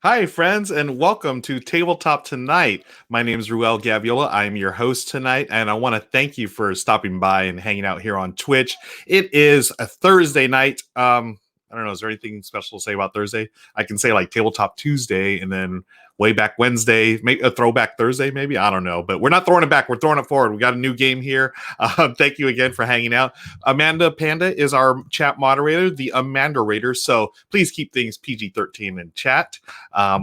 Hi, friends, and welcome to Tabletop Tonight. My name is Ruel Gaviola. I'm your host tonight, and I want to thank you for stopping by and hanging out here on Twitch. It is a Thursday night. I don't know, is there anything special to say about Thursday? I can say like Tabletop Tuesday and then way back Wednesday, maybe a throwback Thursday, maybe. I don't know, but we're not throwing it back. We're throwing it forward. We got a new game here. Thank you again for hanging out. Amanda Panda is our chat moderator, the Amanda Raider. So please keep things PG-13 in chat.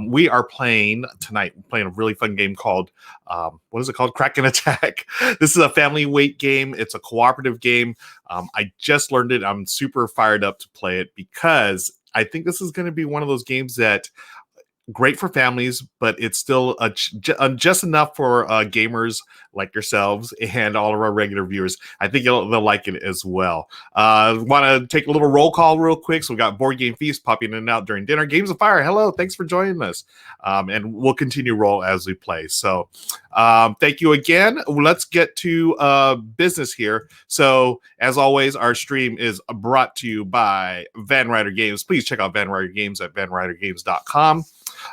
We are playing tonight, playing a really fun game called, what is it called? Kraken Attack. This is a family weight game. It's a cooperative game. I just learned it. I'm super fired up to play it because I think this is going to be one of those games that great for families, but it's still just enough for gamers like yourselves and all of our regular viewers. I think they'll like it as well. Want to take a little roll call real quick. So we got Board Game Feast popping in and out during dinner. Games of Fire, hello, thanks for joining us. And we'll continue roll as we play. So thank you again. Let's get to business here. So as always, our stream is brought to you by Van Ryder Games. Please check out Van Ryder Games at vanrydergames.com.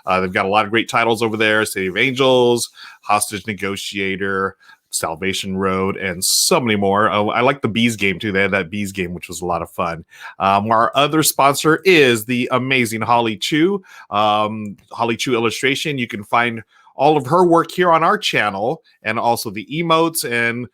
They've got a lot of great titles over there: City of Angels, Hostage Negotiator, Salvation Road, and so many more. I like the Bees game too. They had that Bees game, which was a lot of fun. Our other sponsor is the amazing Holly Chu. Holly Chu Illustration. You can find all of her work here on our channel, and also the emotes, and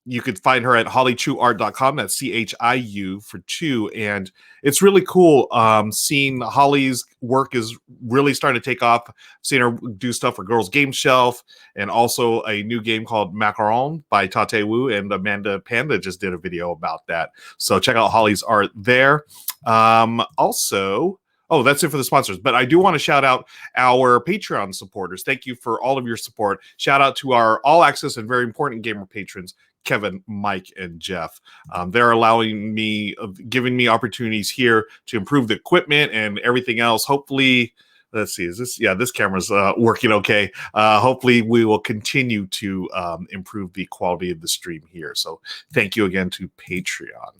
you could find her at hollychuart.com. That's CHIU for Chu. And it's really cool seeing Holly's work is really starting to take off. Seeing her do stuff for Girls Game Shelf, and also a new game called Macaron by Tate Wu, and Amanda Panda just did a video about that. So check out Holly's art there. Also, oh, that's it for the sponsors. But I do want to shout out our Patreon supporters. Thank you for all of your support. Shout out to our all access and very important gamer patrons, Kevin, Mike, and Jeff. They're allowing me, giving me opportunities here to improve the equipment and everything else. Hopefully, let's see, is this, yeah, this camera's working okay. Hopefully we will continue to improve the quality of the stream here. So thank you again to Patreon.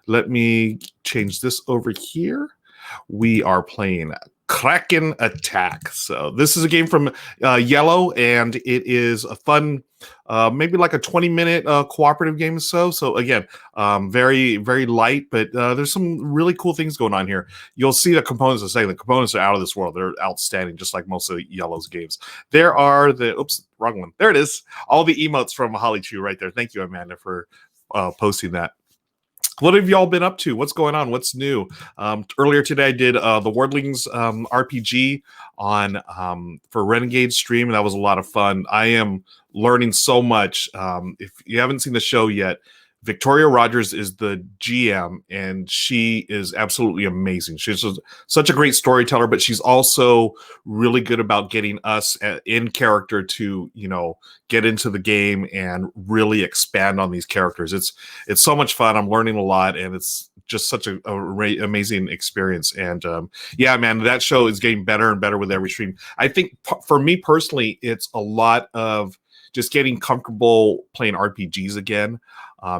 Let me change this over here. We are playing Kraken Attack. So this is a game from Yellow, and it is a fun, maybe like a 20-minute cooperative game or so. So again, very, very light, but there's some really cool things going on here. You'll see the components are saying the components are out of this world. They're outstanding, just like most of Yellow's games. There are the, oops, wrong one. There it is. All the emotes from Holly Chu right there. Thank you, Amanda, for posting that. What have y'all been up to? What's going on? What's new? Earlier today, I did the Wordlings RPG on for Renegade stream, and that was a lot of fun. I am learning so much. If you haven't seen the show yet, Victoria Rogers is the GM, and she is absolutely amazing. She's such a great storyteller, but she's also really good about getting us in character to, you know, get into the game and really expand on these characters. It's so much fun. I'm learning a lot, and it's just such a amazing experience. And yeah, man, that show is getting better and better with every stream. I think for me personally, it's a lot of just getting comfortable playing RPGs again.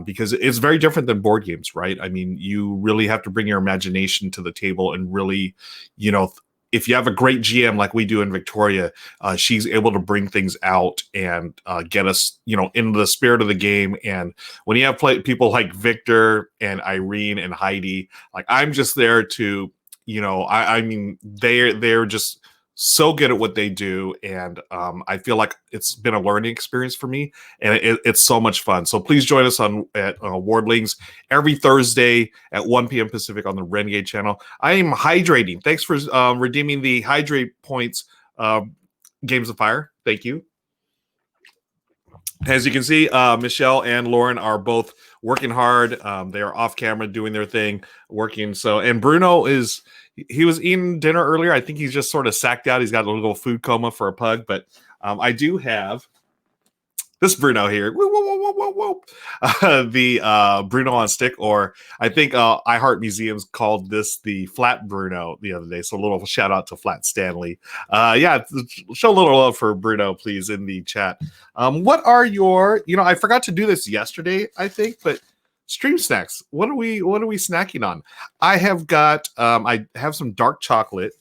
Because it's very different than board games, right? I mean, you really have to bring your imagination to the table and really, you know, if you have a great GM like we do in Victoria, she's able to bring things out and get us, you know, into the spirit of the game. And when you have people like Victor and Irene and Heidi, like I'm just there to, you know, I mean, they're just so good at what they do, and I feel like it's been a learning experience for me, and it's so much fun. So please join us at Wardlings every Thursday at 1 p.m. Pacific on the Renegade channel. I am hydrating. Thanks for redeeming the hydrate points, Games of Fire. Thank you. As you can see, Michelle and Lauren are both working hard. They are off camera doing their thing, working. So, and Bruno he was eating dinner earlier. I think he's just sort of sacked out. He's got a little food coma for a pug, but I do have this Bruno here. Woo, woo, woo, woo, woo, woo. The Bruno on stick, or I think iHeart Museums called this the Flat Bruno the other day. So a little shout out to Flat Stanley. Yeah, show a little love for Bruno, please, in the chat. What are your, you know, I forgot to do this yesterday, I think, but stream snacks. What are we snacking on? I have got I have some dark chocolate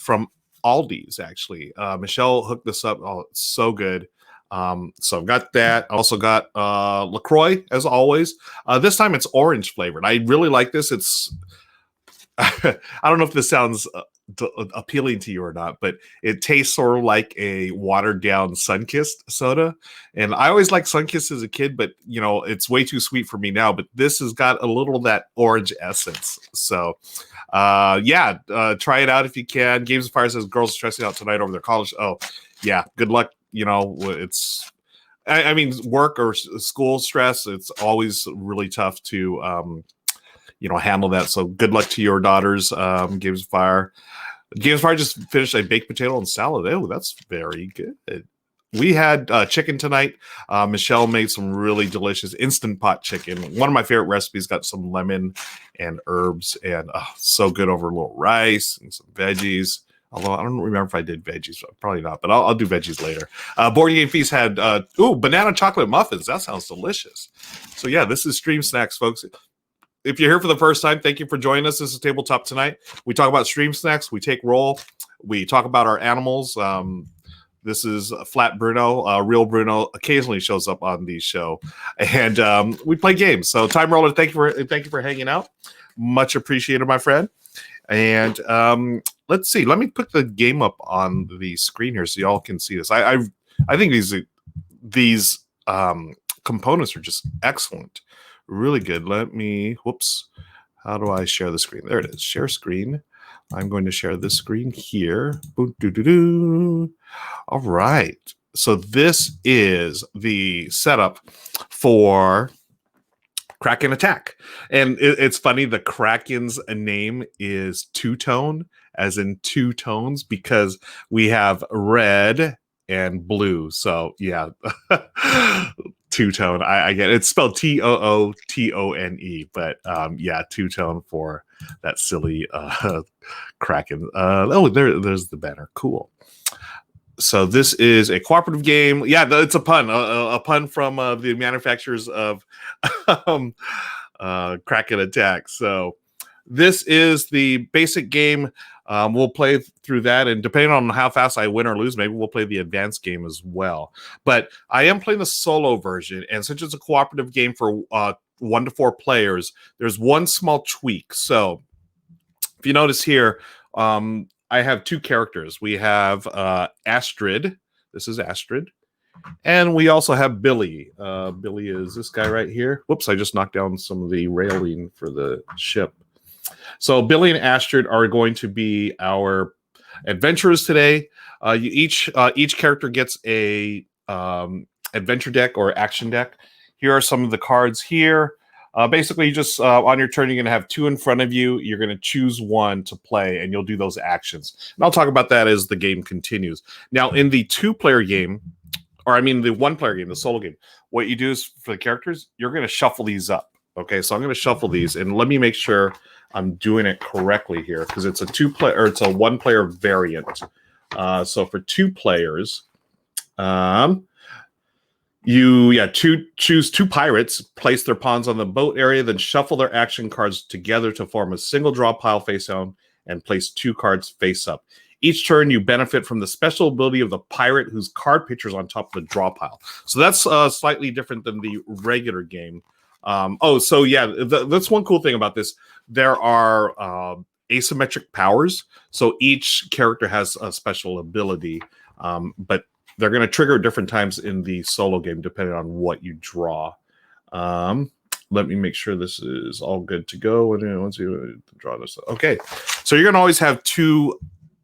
from Aldi's, actually. Michelle hooked this up. Oh, it's so good. So I've got that. I also got LaCroix, as always. This time it's orange flavored. I really like this. It's I don't know if this sounds appealing to you or not, but it tastes sort of like a watered down Sunkist soda. And I always liked Sunkist as a kid, but it's way too sweet for me now. But this has got a little of that orange essence. So try it out if you can. Games of Fire says girls are stressing out tonight over their college. Oh, yeah. Good luck. I mean, work or school stress, it's always really tough to handle that. So good luck to your daughters. Games of Fire just finished a baked potato and salad. Oh, that's very good. We had chicken tonight. Michelle made some really delicious Instant Pot chicken. One of my favorite recipes, got some lemon and herbs, and so good over a little rice and some veggies. Although I don't remember if I did veggies. Probably not, but I'll do veggies later. Board Game Feast had banana chocolate muffins. That sounds delicious. So yeah, this is Stream Snacks, folks. If you're here for the first time, thank you for joining us. This is Tabletop Tonight. We talk about Stream Snacks. We take roll. We talk about our animals. This is Flat Bruno. Real Bruno occasionally shows up on the show, and we play games. So Time Roller, thank you for hanging out. Much appreciated, my friend. And let's see. Let me put the game up on the screen here so y'all can see this. I think these components are just excellent. Really good. How do I share the screen? There it is. Share screen. I'm going to share this screen here. All right. So this is the setup for Kraken Attack. And it's funny, the Kraken's name is two-tone, as in two tones, because we have red and blue. So yeah. Two-tone. I get it. It's spelled Tootone, but two-tone for that silly Kraken. There's the banner. Cool. So this is a cooperative game. Yeah, it's a pun. A pun from the manufacturers of Kraken Attack. So this is the basic game. We'll play through that, and depending on how fast I win or lose, maybe we'll play the advanced game as well. But I am playing the solo version, and since it's a cooperative game for 1 to 4 players, there's one small tweak. So if you notice here, I have 2 characters. We have Astrid. This is Astrid. And we also have Billy. Billy is this guy right here. Whoops, I just knocked down some of the railing for the ship. So Billy and Astrid are going to be our adventurers today. Each character gets a adventure deck or action deck. Here are some of the cards here. Basically, just on your turn, you're going to have 2 in front of you. You're going to choose one to play, and you'll do those actions. And I'll talk about that as the game continues. Now, in the 2-player game, the 1-player game, the solo game, what you do is for the characters, you're going to shuffle these up. Okay, so I'm going to shuffle these, and let me make sure I'm doing it correctly here, because it's a 2-player or it's a 1-player variant. So for 2 players, choose 2 pirates, place their pawns on the boat area, then shuffle their action cards together to form a single draw pile face down, and place 2 cards face up. Each turn, you benefit from the special ability of the pirate whose card picture's on top of the draw pile. So that's slightly different than the regular game. That's one cool thing about this. There are asymmetric powers, so each character has a special ability, but they're going to trigger at different times in the solo game depending on what you draw. Let me make sure this is all good to go. And once you draw this, okay. So you're going to always have 2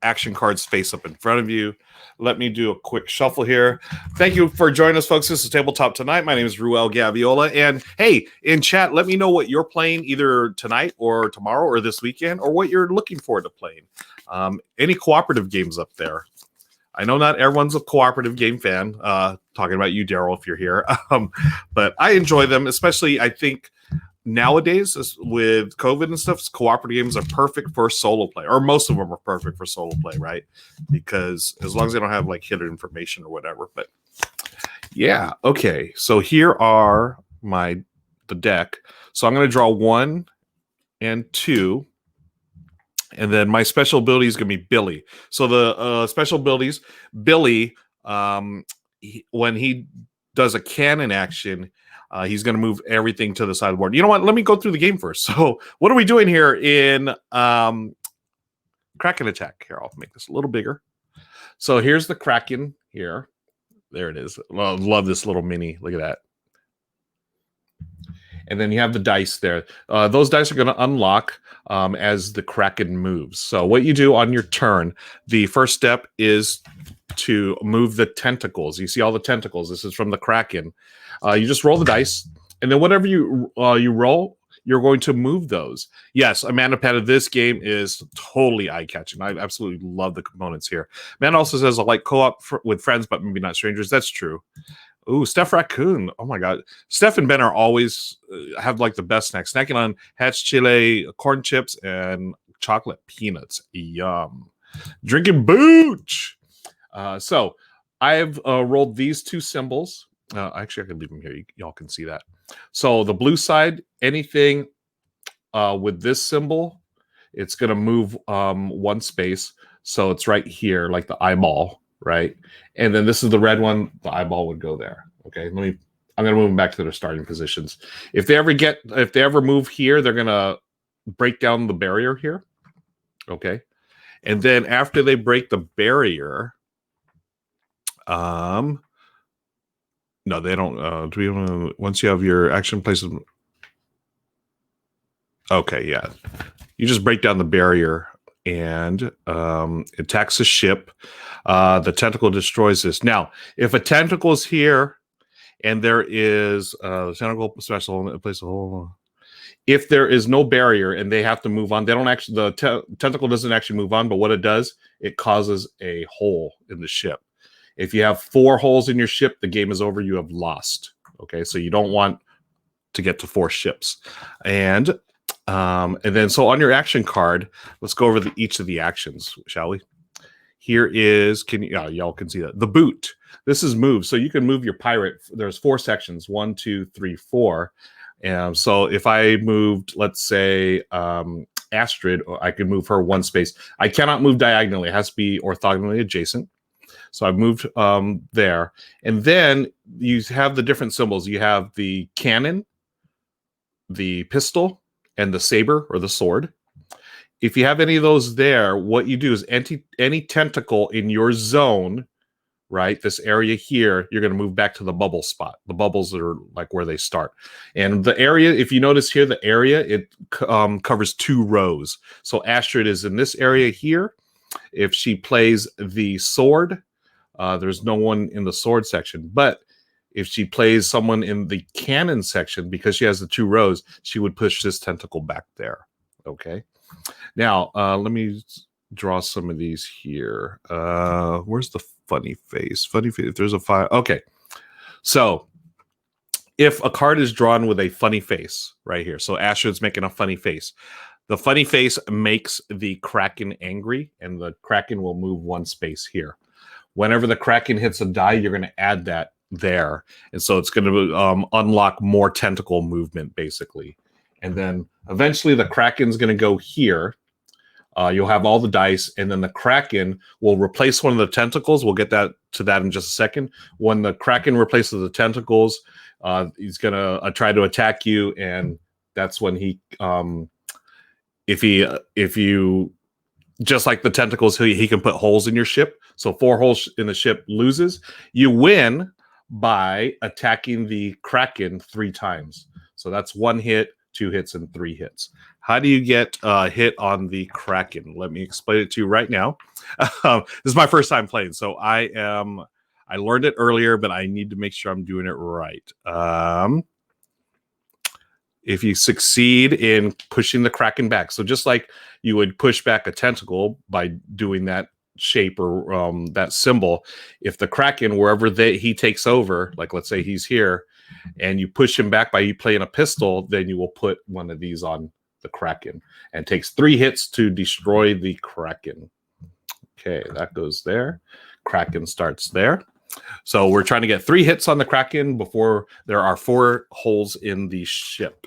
action cards face up in front of you. Let me do a quick shuffle here. Thank you for joining us, folks. This is Tabletop Tonight. My name is Ruel Gaviola. And hey, in chat, let me know what you're playing either tonight or tomorrow or this weekend, or what you're looking forward to playing. Any cooperative games up there? I know not everyone's a cooperative game fan. Talking about you, Daryl, if you're here. But I enjoy them, especially I think nowadays with COVID and stuff, cooperative games are perfect for solo play, or most of them are perfect for solo play, right? Because as long as they don't have like hidden information or whatever. But yeah, okay. So here are the deck. So I'm going to draw 1 and 2, And then my special ability is going to be Billy. So the special abilities, Billy, when he does a cannon action, he's going to move everything to the side of the board. You know what? Let me go through the game first. So what are we doing here in Kraken attack? Here, I'll make this a little bigger. So here's the Kraken here. There it is. Love this little mini. Look at that. And then you have the dice there. Those dice are going to unlock as the Kraken moves. So what you do on your turn, the first step is to move the tentacles. You see all the tentacles. This is from the Kraken. You just roll the dice, and then whatever you roll, you're going to move those. Yes, a mana pad of this game is totally eye-catching. I absolutely love the components here. Man also says I like co-op with friends, but maybe not strangers. That's true. Ooh, Steph Raccoon. Oh my God. Steph and Ben are always have like the best snacks. Snacking on hatch chile, corn chips, and chocolate peanuts. Yum. Drinking booch. So I've rolled these two symbols. Actually, I can leave them here. Y'all can see that. So the blue side, anything with this symbol, it's going to move one space. So it's right here, like the eyeball. Right, and then this is the red one. The eyeball would go there. Okay, I'm going to move them back to their starting positions. If they ever move here, they're going to break down the barrier here. Okay, and then after they break the barrier, no, they don't. Do we want to? Once you have your action places, okay, yeah, you just break down the barrier and attacks a ship. The tentacle destroys this. Now, if a tentacle is here and there is a tentacle special, place a hole. If there is no barrier and they have to move on, they don't actually. The tentacle doesn't actually move on, but what it does, it causes a hole in the ship. If you have 4 holes in your ship, the game is over. You have lost. Okay, so you don't want to get to 4 ships, and then so on your action card, let's go over each of the actions, shall we? Here is, y'all can see that. The boot. This is move. So you can move your pirate. There's 4 sections, 1, 2, 3, 4. So if I moved, let's say, Astrid, I could move her 1 space. I cannot move diagonally. It has to be orthogonally adjacent. So I've moved there. And then you have the different symbols. You have the cannon, the pistol, and the saber or the sword. If you have any of those there, what you do is any tentacle in your zone, right, this area here, you're going to move back to the bubble spot. The bubbles are like where they start. And the area, if you notice here, the area, it covers 2 rows. So Astrid is in this area here. If she plays the sword, there's no one in the sword section. But if she plays someone in the cannon section, because she has the 2 rows, she would push this tentacle back there. Okay. Now, let me draw some of these here. Where's the funny face? Funny face. If there's a file. Okay. So if a card is drawn with a funny face right here, so Astrid's making a funny face. The funny face makes the Kraken angry, and the Kraken will move 1 space here. Whenever the Kraken hits a die, you're going to add that there. And so it's going to unlock more tentacle movement, basically. And then eventually the Kraken's going to go here. You'll have all the dice, and then the Kraken will replace one of the tentacles. We'll get to that in just a second. When the Kraken replaces the tentacles, he's going to try to attack you, and that's when he, if you, just like the tentacles, he can put holes in your ship. So 4 holes in the ship loses. You win by attacking the Kraken 3 times. So that's 1 hit, 2 hits, and 3 hits. How do you get a hit on the Kraken? Let me explain it to you right now. This is my first time playing, so I learned it earlier, but I need to make sure I'm doing it right. If you succeed in pushing the Kraken back, so just like you would push back a tentacle by doing that shape or that symbol, if the Kraken, wherever he takes over, like let's say he's here, and you push him back by you playing a pistol, then you will put one of these on the Kraken, and it takes 3 hits to destroy the Kraken. Okay, that goes there. Kraken starts there. So we're trying to get 3 hits on the Kraken before there are 4 holes in the ship.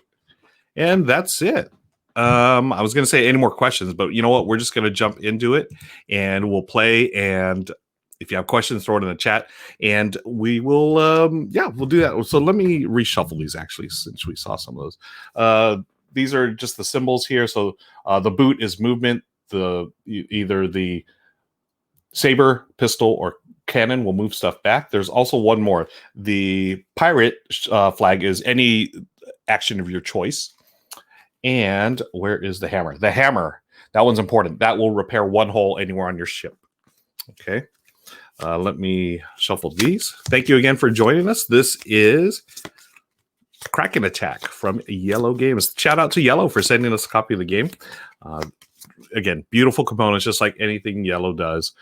And that's it. I was going to say any more questions, but you know what? We're just going to jump into it and we'll play. And if you have questions, throw it in the chat and we will, we'll do that. So let me reshuffle these actually, since we saw some of those. These are just the symbols here. So the boot is movement. Either the saber, pistol, or cannon will move stuff back. There's also one more. The pirate flag is any action of your choice. And where is the hammer? The hammer. That one's important. That will repair one hole anywhere on your ship. Okay. Let me shuffle these. Thank you again for joining us. This is Kraken Attack from Yellow Games. Shout out to Yellow for sending us a copy of the game. Again, beautiful components, just like anything Yellow does.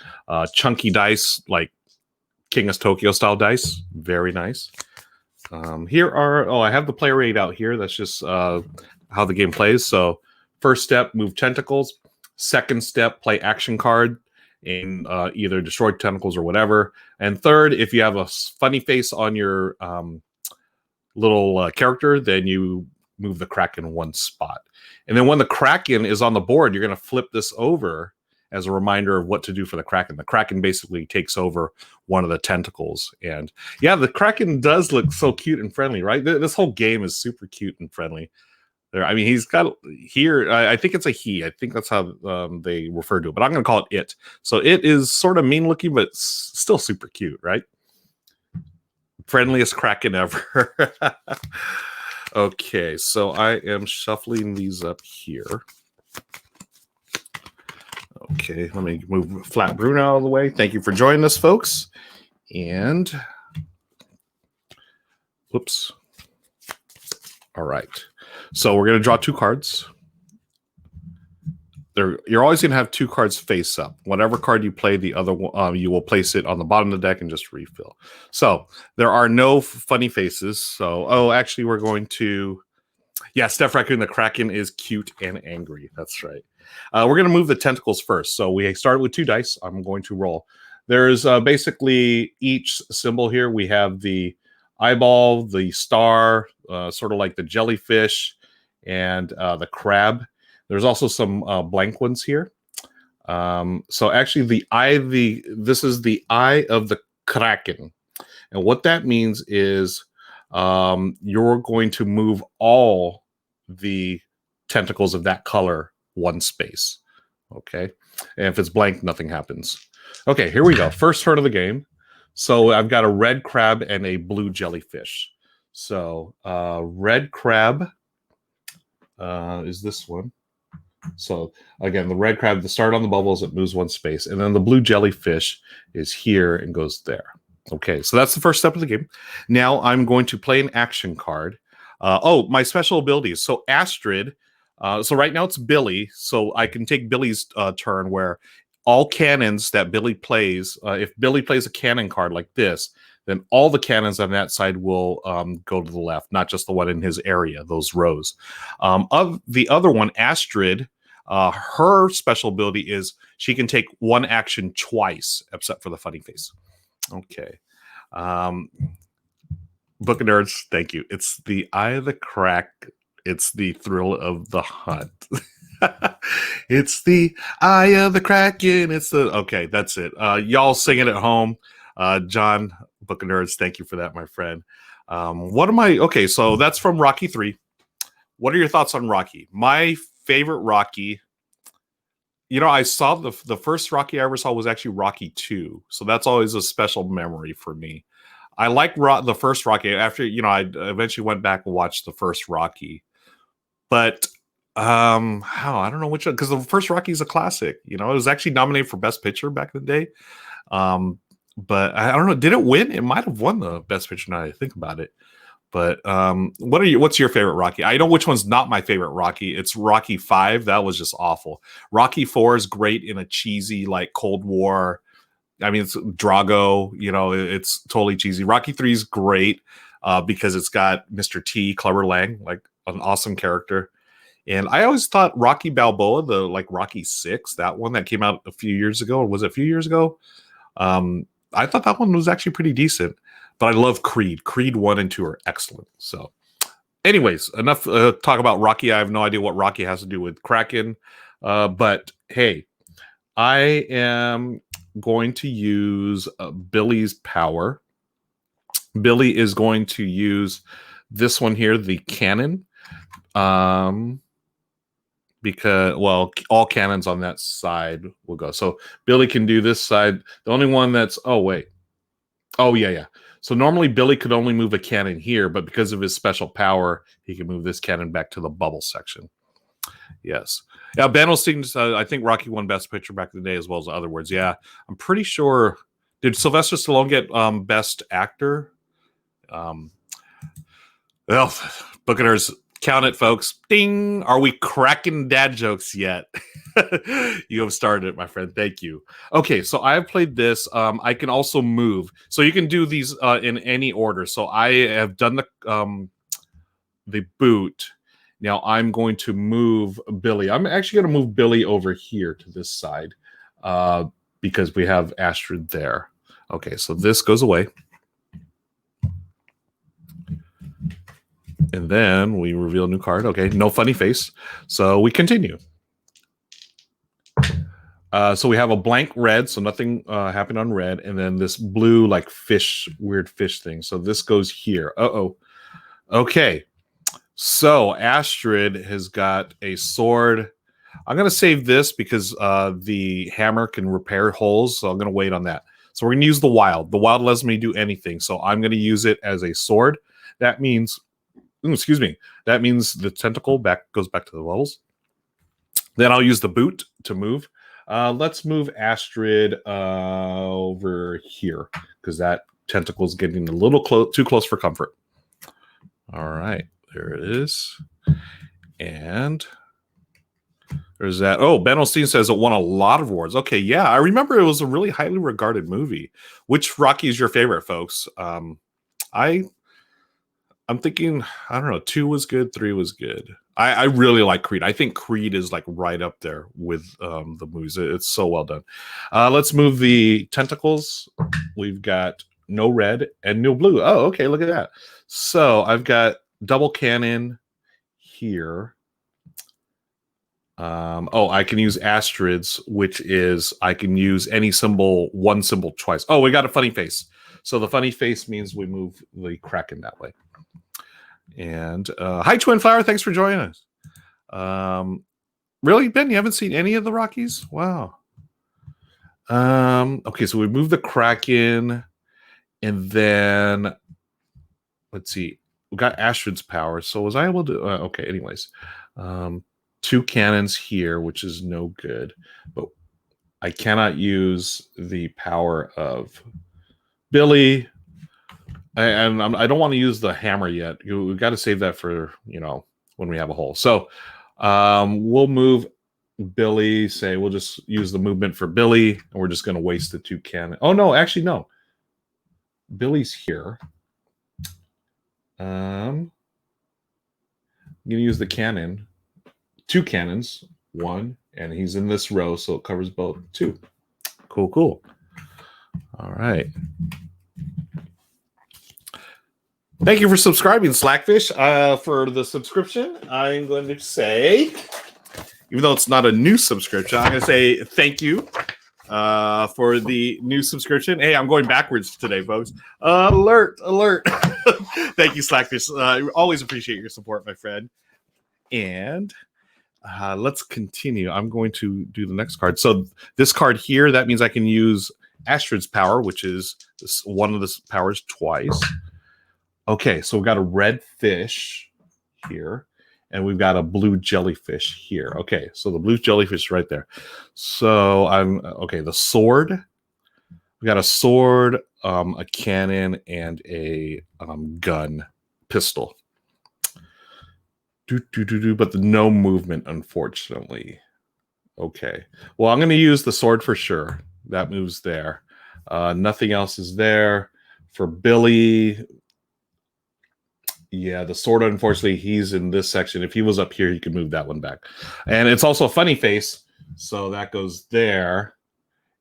Chunky dice, like King of Tokyo style dice. Very nice. Here are, I have the player aid out here. That's just how the game plays. So first step, move tentacles. Second step, play action card and either destroy tentacles or whatever. And third, if you have a funny face on your little character, then you move the Kraken one spot. And then when the Kraken is on the board, you're going to flip this over as a reminder of what to do for the Kraken. The Kraken basically takes over one of the tentacles. And yeah, the Kraken does look so cute and friendly, right? This whole game is super cute and friendly. There, I mean, he's got here, I think it's a he. I think that's how they refer to it, but I'm going to call it. So it is sort of mean looking, but still super cute, right? Friendliest Kraken ever. Okay, so I am shuffling these up here. Okay, let me move Flat Bruno out of the way. Thank you for joining us, folks. And, whoops. All right. So we're going to draw two cards. You're always going to have two cards face up. Whatever card you play, the other one, you will place it on the bottom of the deck and just refill. So there are no funny faces. So, actually, we're going to... Yeah, Steph Raccoon, the Kraken is cute and angry. That's right. We're going to move the tentacles first. So we start with two dice. I'm going to roll. There's basically each symbol here. We have the eyeball, the star, sort of like the jellyfish, and the crab. There's also some blank ones here. So actually this is the eye of the Kraken. And what that means is you're going to move all the tentacles of that color one space. Okay. And if it's blank, nothing happens. Okay, here we go. First turn of the game. So I've got a red crab and a blue jellyfish. So red crab is this one. So again, the red crab, the start on the bubbles, it moves one space. And then the blue jellyfish is here and goes there. Okay, so that's the first step of the game. Now I'm going to play an action card. My special abilities. So Astrid, so right now it's Billy. So I can take Billy's turn where all cannons that Billy plays, if Billy plays a cannon card like this, then all the cannons on that side will go to the left, not just the one in his area, those rows. Of the other one, Astrid, her special ability is she can take one action twice, except for the funny face. Okay. Book of Nerds, thank you. It's the eye of the crack. It's the thrill of the hunt. It's the eye of the Kraken. It's the... Okay, that's it. Y'all sing it at home. John, Book of Nerds, thank you for that, my friend. Okay, so that's from Rocky 3. What are your thoughts on Rocky? My favorite Rocky... I saw the first Rocky I ever saw was actually Rocky 2. So that's always a special memory for me. I like the first Rocky. After, I eventually went back and watched the first Rocky. But, I don't know which one, because the first Rocky is a classic. It was actually nominated for Best Picture back in the day. But I don't know. Did it win? It might have won the Best Picture now that I think about it. But what's your favorite Rocky? I know which one's not my favorite Rocky. It's Rocky 5. That was just awful. Rocky 4 is great in a cheesy, like, Cold War. I mean, it's Drago, it's totally cheesy. Rocky 3 is great because it's got Mr. T, Clubber Lang, like an awesome character. And I always thought Rocky Balboa, Rocky 6, that one that came out a few years ago. Was it a few years ago? I thought that one was actually pretty decent. But I love Creed. Creed 1 and 2 are excellent. So anyways, enough talk about Rocky. I have no idea what Rocky has to do with Kraken. But hey, I am going to use Billy's power. Billy is going to use this one here, the cannon. Because, well, all cannons on that side will go. So Billy can do this side. The only one that's, oh, wait. Oh, yeah. So normally Billy could only move a cannon here, but because of his special power, he can move this cannon back to the bubble section. Yes. Yeah, Ben Osteen's, I think Rocky won Best Picture back in the day as well as other words. Yeah, I'm pretty sure. Did Sylvester Stallone get Best Actor? Well, Bookers, count it, folks. Ding! Are we cracking dad jokes yet? You have started it, my friend. Thank you. Okay, so I've played this. I can also move. So you can do these in any order. So I have done the boot. Now I'm going to move Billy. I'm actually going to move Billy over here to this side because we have Astrid there. Okay, so this goes away. And then we reveal a new card. Okay, no funny face. So we continue. So we have a blank red, so nothing happened on red. And then this blue, like fish, weird fish thing. So this goes here. Uh-oh. Okay. So Astrid has got a sword. I'm going to save this because the hammer can repair holes. So I'm going to wait on that. So we're going to use the wild. The wild lets me do anything. So I'm going to use it as a sword. That means... excuse me. That means the tentacle goes back to the levels. Then I'll use the boot to move. Let's move Astrid over here because that tentacle is getting a little too close for comfort. All right, there it is. And there's that. Oh, Ben Osteen says it won a lot of awards. Okay, yeah, I remember it was a really highly regarded movie. Which Rocky is your favorite, folks? I'm thinking, I don't know, 2 was good, 3 was good. I really like Creed. I think Creed is like right up there with the movies. It's so well done. Let's move the tentacles. We've got no red and no blue. Oh, okay, look at that. So I've got double cannon here. I can use Astrid's, which is I can use any symbol, one symbol twice. Oh, we got a funny face. So the funny face means we move the Kraken that way. And hi, Twin Flower. Thanks for joining us. Really, Ben? You haven't seen any of the Rockies? Wow. Okay, so we move the Kraken, and then let's see. We got Astrid's power. So was I able to? Okay. Anyways, 2 cannons here, which is no good. But I cannot use the power of Billy. And I don't want to use the hammer yet. We've got to save that for, when we have a hole. So we'll move Billy. Say we'll just use the movement for Billy. And we're just going to waste the 2 cannon. Oh, no. Actually, no. Billy's here. I'm going to use the cannon. 2 cannons. 1. And he's in this row, so it covers both. 2. Cool. All right. Thank you for subscribing, Slackfish. For the subscription, I'm going to say, even though it's not a new subscription, I'm going to say thank you for the new subscription. Hey, I'm going backwards today, folks. Alert. Thank you, Slackfish. I always appreciate your support, my friend. And let's continue. I'm going to do the next card. So this card here, that means I can use Astrid's power, which is one of the powers twice. Okay, so we've got a red fish here, and we've got a blue jellyfish here. Okay, so the blue jellyfish is right there. So the sword. We got a sword, a cannon, and a gun, pistol. But no movement, unfortunately. Okay, well, I'm going to use the sword for sure. That moves there. Nothing else is there. For Billy... Yeah, the sword, unfortunately, he's in this section. If he was up here, he could move that one back. And it's also a funny face, so that goes there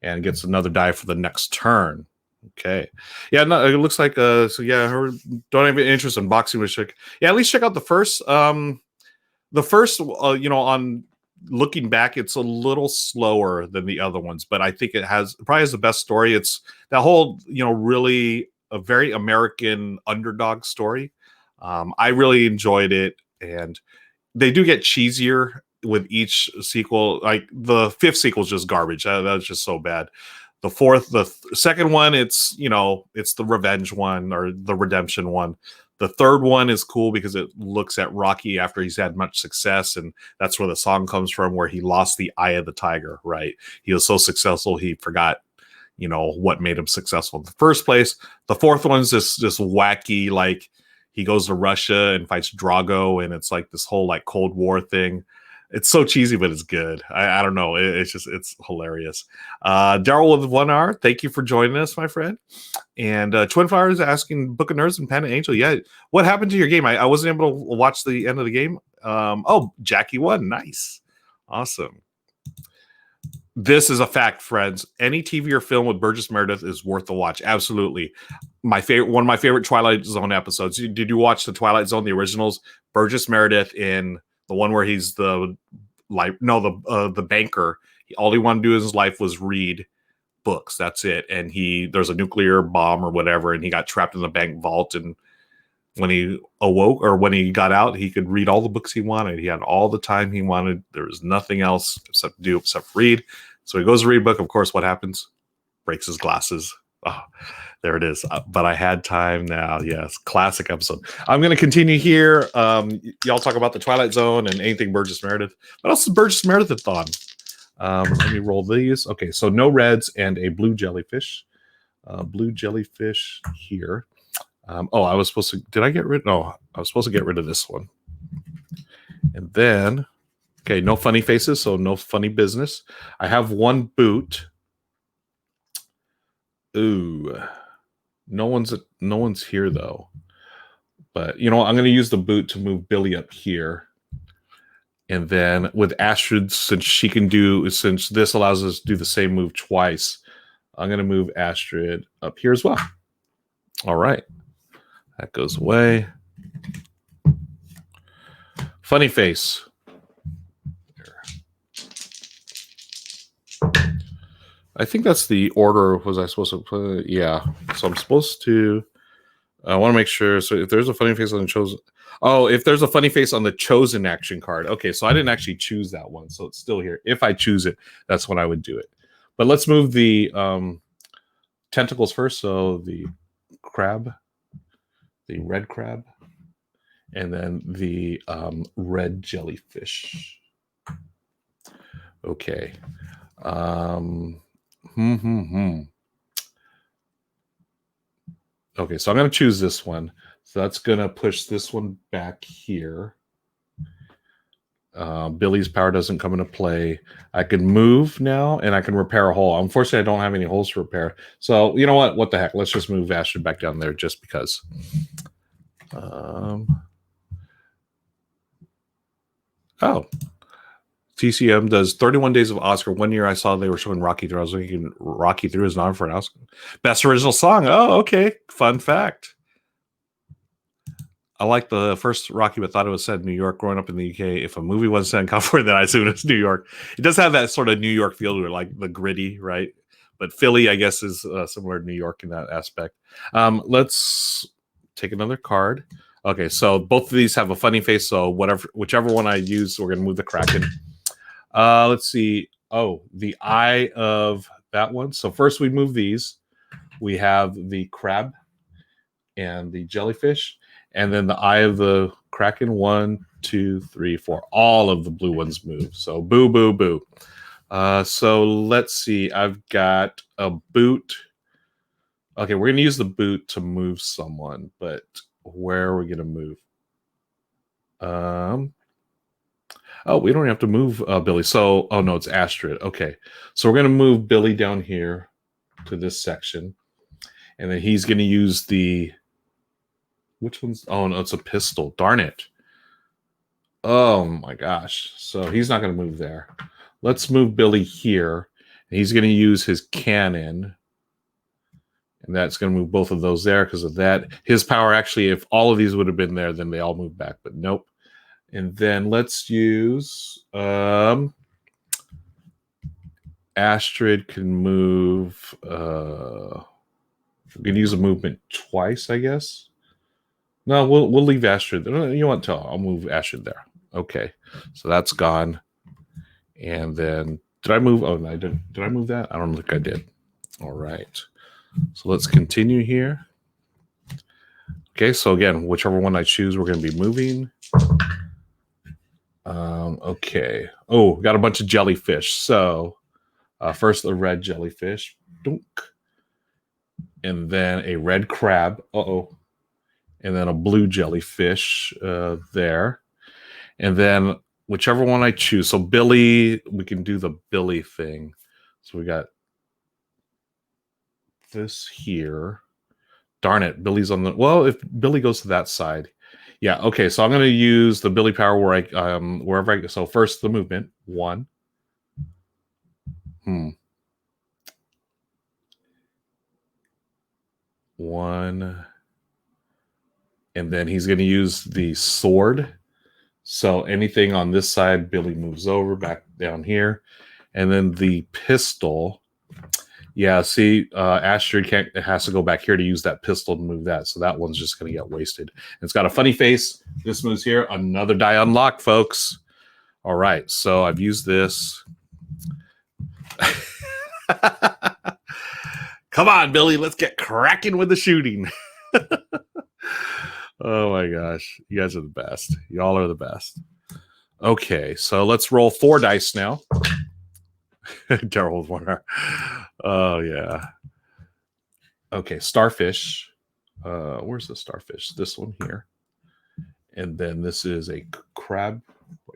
and gets another die for the next turn. Okay. Yeah, no, it looks like so yeah, her don't have any interest in boxing with chick. Yeah, at least check out the first. The first on looking back, it's a little slower than the other ones, but I think probably has the best story. It's that whole, really a very American underdog story. I really enjoyed it, and they do get cheesier with each sequel. Like the fifth sequel is just garbage. That's just so bad. Second one, it's the revenge one or the redemption one. The third one is cool because it looks at Rocky after he's had much success, and that's where the song comes from, where he lost the eye of the tiger. Right? He was so successful he forgot, what made him successful in the first place. The fourth one's this wacky, like he goes to Russia and fights Drago, and it's like this whole like Cold War thing. It's so cheesy, but it's good. I don't know. It's hilarious. Daryl with 1R, thank you for joining us, my friend. And Twin Fire is asking Book of Nerds and Panda Angel. Yeah, what happened to your game? I wasn't able to watch the end of the game. Jackie won. Nice. Awesome. This is a fact, friends. Any TV or film with Burgess Meredith is worth the watch. Absolutely. One of my favorite Twilight Zone episodes. Did you watch the Twilight Zone, the originals? Burgess Meredith in the one where he's the banker. All he wanted to do in his life was read books. That's it. And there's a nuclear bomb or whatever, and he got trapped in the bank vault. And when he awoke, or when he got out, he could read all the books he wanted. He had all the time he wanted. There was nothing else except read. So he goes to read a book. Of course, what happens? Breaks his glasses. Oh, there it is. But I had time now. Yes, classic episode. I'm going to continue here. Y'all talk about the Twilight Zone and anything Burgess Meredith. What else is Burgess Meredith on? Let me roll these. Okay, so no reds and a blue jellyfish. Blue jellyfish here. I was supposed to. Did I get rid? No, I was supposed to get rid of this one. And then, okay, no funny faces, so no funny business. I have one boot. Ooh, no one's here though. But I'm going to use the boot to move Billy up here. And then with Astrid, since this allows us to do the same move twice, I'm going to move Astrid up here as well. All right. That goes away. Funny face. I think that's the order. Was I supposed to put? Yeah. So I'm supposed to. I want to make sure. So if there's a funny face on the chosen. Oh, if there's a funny face on the chosen action card. Okay, so I didn't actually choose that one. So it's still here. If I choose it, that's when I would do it. But let's move the tentacles first. So the crab, the red crab, and then the red jellyfish. Okay. Okay, so I'm going to choose this one. So that's going to push this one back here. Billy's power doesn't come into play. I can move now, and I can repair a hole. Unfortunately, I don't have any holes to repair. So, you know what? What the heck? Let's just move Astrid back down there just because. TCM does 31 Days of Oscar. 1 year I saw they were showing Rocky through. I was thinking Rocky through is not for an Oscar. Best original song. Oh, okay. Fun fact. I like the first Rocky, but thought it was set in New York. Growing up in the UK, if a movie wasn't set in California, then I assume it's New York. It does have that sort of New York feel to it, like the gritty, right? But Philly, I guess, is similar to New York in that aspect. Let's take another card. Okay, so both of these have a funny face. So whichever one I use, we're going to move the Kraken. Let's see. Oh, the eye of that one. So first we move these. We have the crab and the jellyfish, and then the eye of the Kraken. 1, 2, 3, 4. All of the blue ones move. So boo, boo, boo. So let's see. I've got a boot. Okay, we're going to use the boot to move someone, but where are we going to move? Oh, we don't have to move Billy. So, oh no, it's Astrid. Okay, so we're going to move Billy down here to this section. And then he's going to use the... Which one's... Oh, no, it's a pistol. Darn it. Oh, my gosh. So he's not going to move there. Let's move Billy here. And he's going to use his cannon And that's going to move both of those there because of that. His power, actually, if all of these would have been there, then they all move back. But nope. And then let's use... Astrid can move... we can use a movement twice, I guess. No, we'll leave Astrid. You want to? I'll move Astrid there. Okay. So that's gone. And then... Did I move? Oh, no, I didn't. Did I move that? I don't think I did. All right. So let's continue here. Okay, so again, whichever one I choose, we're going to be moving. Okay. Oh, got a bunch of jellyfish. So first a red jellyfish. Dunk. And then a red crab. Uh-oh. And then a blue jellyfish there. And then whichever one I choose. So Billy, we can do the Billy thing. So we got this here. Darn it, Billy's on the... Well, if Billy goes to that side. Yeah, okay, so I'm going to use the Billy power where I wherever I go. So first the movement. 1. One. And then he's going to use the sword. So anything on this side, Billy moves over, back down here. And then the pistol... Yeah, see, Astrid has to go back here to use that pistol to move that. So that one's just going to get wasted. It's got a funny face. This moves here. Another die unlocked, folks. All right, so I've used this. Come on, Billy. Let's get cracking with the shooting. Oh, my gosh. You guys are the best. Y'all are the best. Okay, so let's roll 4 dice now. Daryl with one. Oh, yeah. Okay, starfish. Where's the starfish? This one here. And then this is a crab,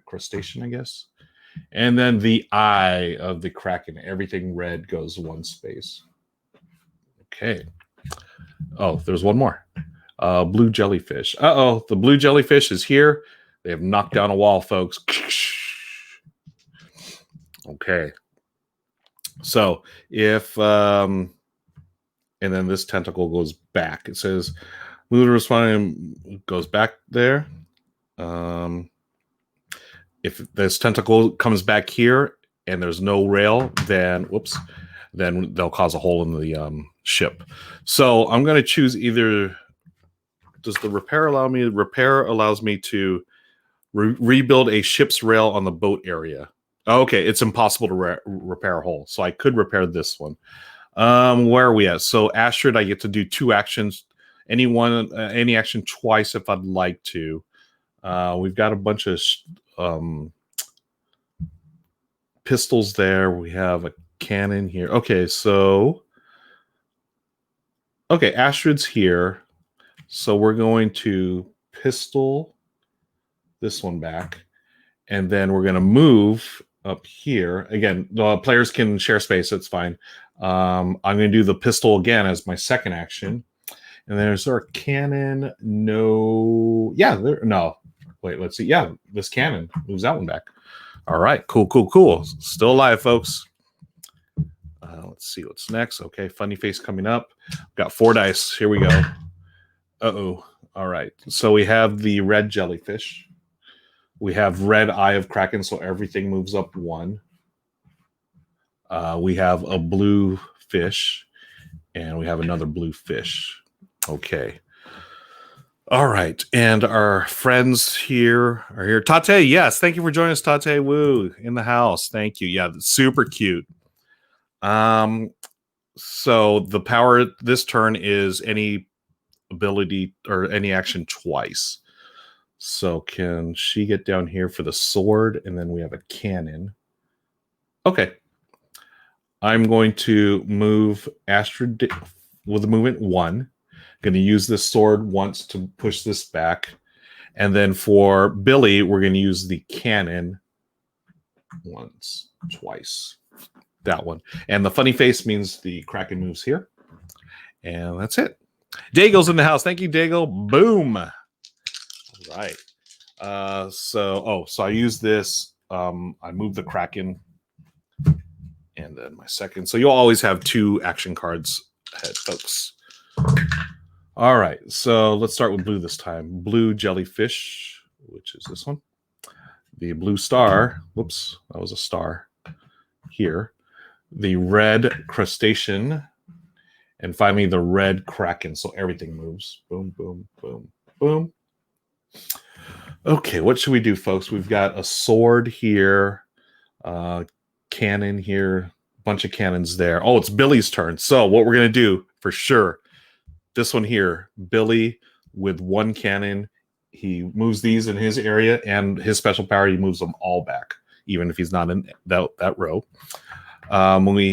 crustacean, I guess. And then the eye of the Kraken. Everything red goes 1 space. Okay. Oh, there's one more. Blue jellyfish. Uh-oh, the blue jellyfish is here. They have knocked down a wall, folks. Okay. So if and then this tentacle goes back. It says move to respond goes back there. If this tentacle comes back here and there's no rail, then then they'll cause a hole in the ship. So I'm going to choose either. Does the repair allow me? Repair allows me to rebuild a ship's rail on the boat area. Okay, it's impossible to repair a hole, so I could repair this one. Where are we at? So Astrid, I get to do 2 actions. Any action twice if I'd like to. We've got a bunch of pistols there. We have a cannon here. Okay, so Astrid's here. So we're going to pistol this one back. And then we're going to move up here. Again, the players can share space. That's fine. I'm going to do the pistol again as my second action. And there's our cannon. No. Yeah. No. Wait, let's see. Yeah, this cannon moves that one back. All right. Cool, cool, cool. Still alive, folks. Let's see what's next. Okay, funny face coming up. Got 4 dice. Here we go. Uh-oh. All right. So we have the red jellyfish. We have red eye of Kraken, so everything moves up 1. We have a blue fish, and we have another blue fish. Okay. All right. And our friends here are here. Tate, yes. Thank you for joining us, Tate. Woo, in the house. Thank you. Yeah, super cute. So the power this turn is any ability or any action twice. So can she get down here for the sword? And then we have a cannon. Okay. I'm going to move Astrid with a movement 1. Going to use this sword once to push this back. And then for Billy, we're going to use the cannon twice. That one. And the funny face means the Kraken moves here. And that's it. Dago's in the house. Thank you, Dago. Boom. All right. So I use this. I move the Kraken. And then my second. So you'll always have 2 action cards ahead, folks. All right, so let's start with blue this time. Blue jellyfish, which is this one. The blue star. Whoops, that was a star here. The red crustacean. And finally, the red kraken. So everything moves. Boom, boom, boom, boom. Okay, what should we do, folks? We've got a sword here, cannon here, bunch of cannons there. Oh, it's Billy's turn. So what we're going to do for sure, this one here, Billy with one cannon. He moves these in his area, and his special power, he moves them all back, even if he's not in that row.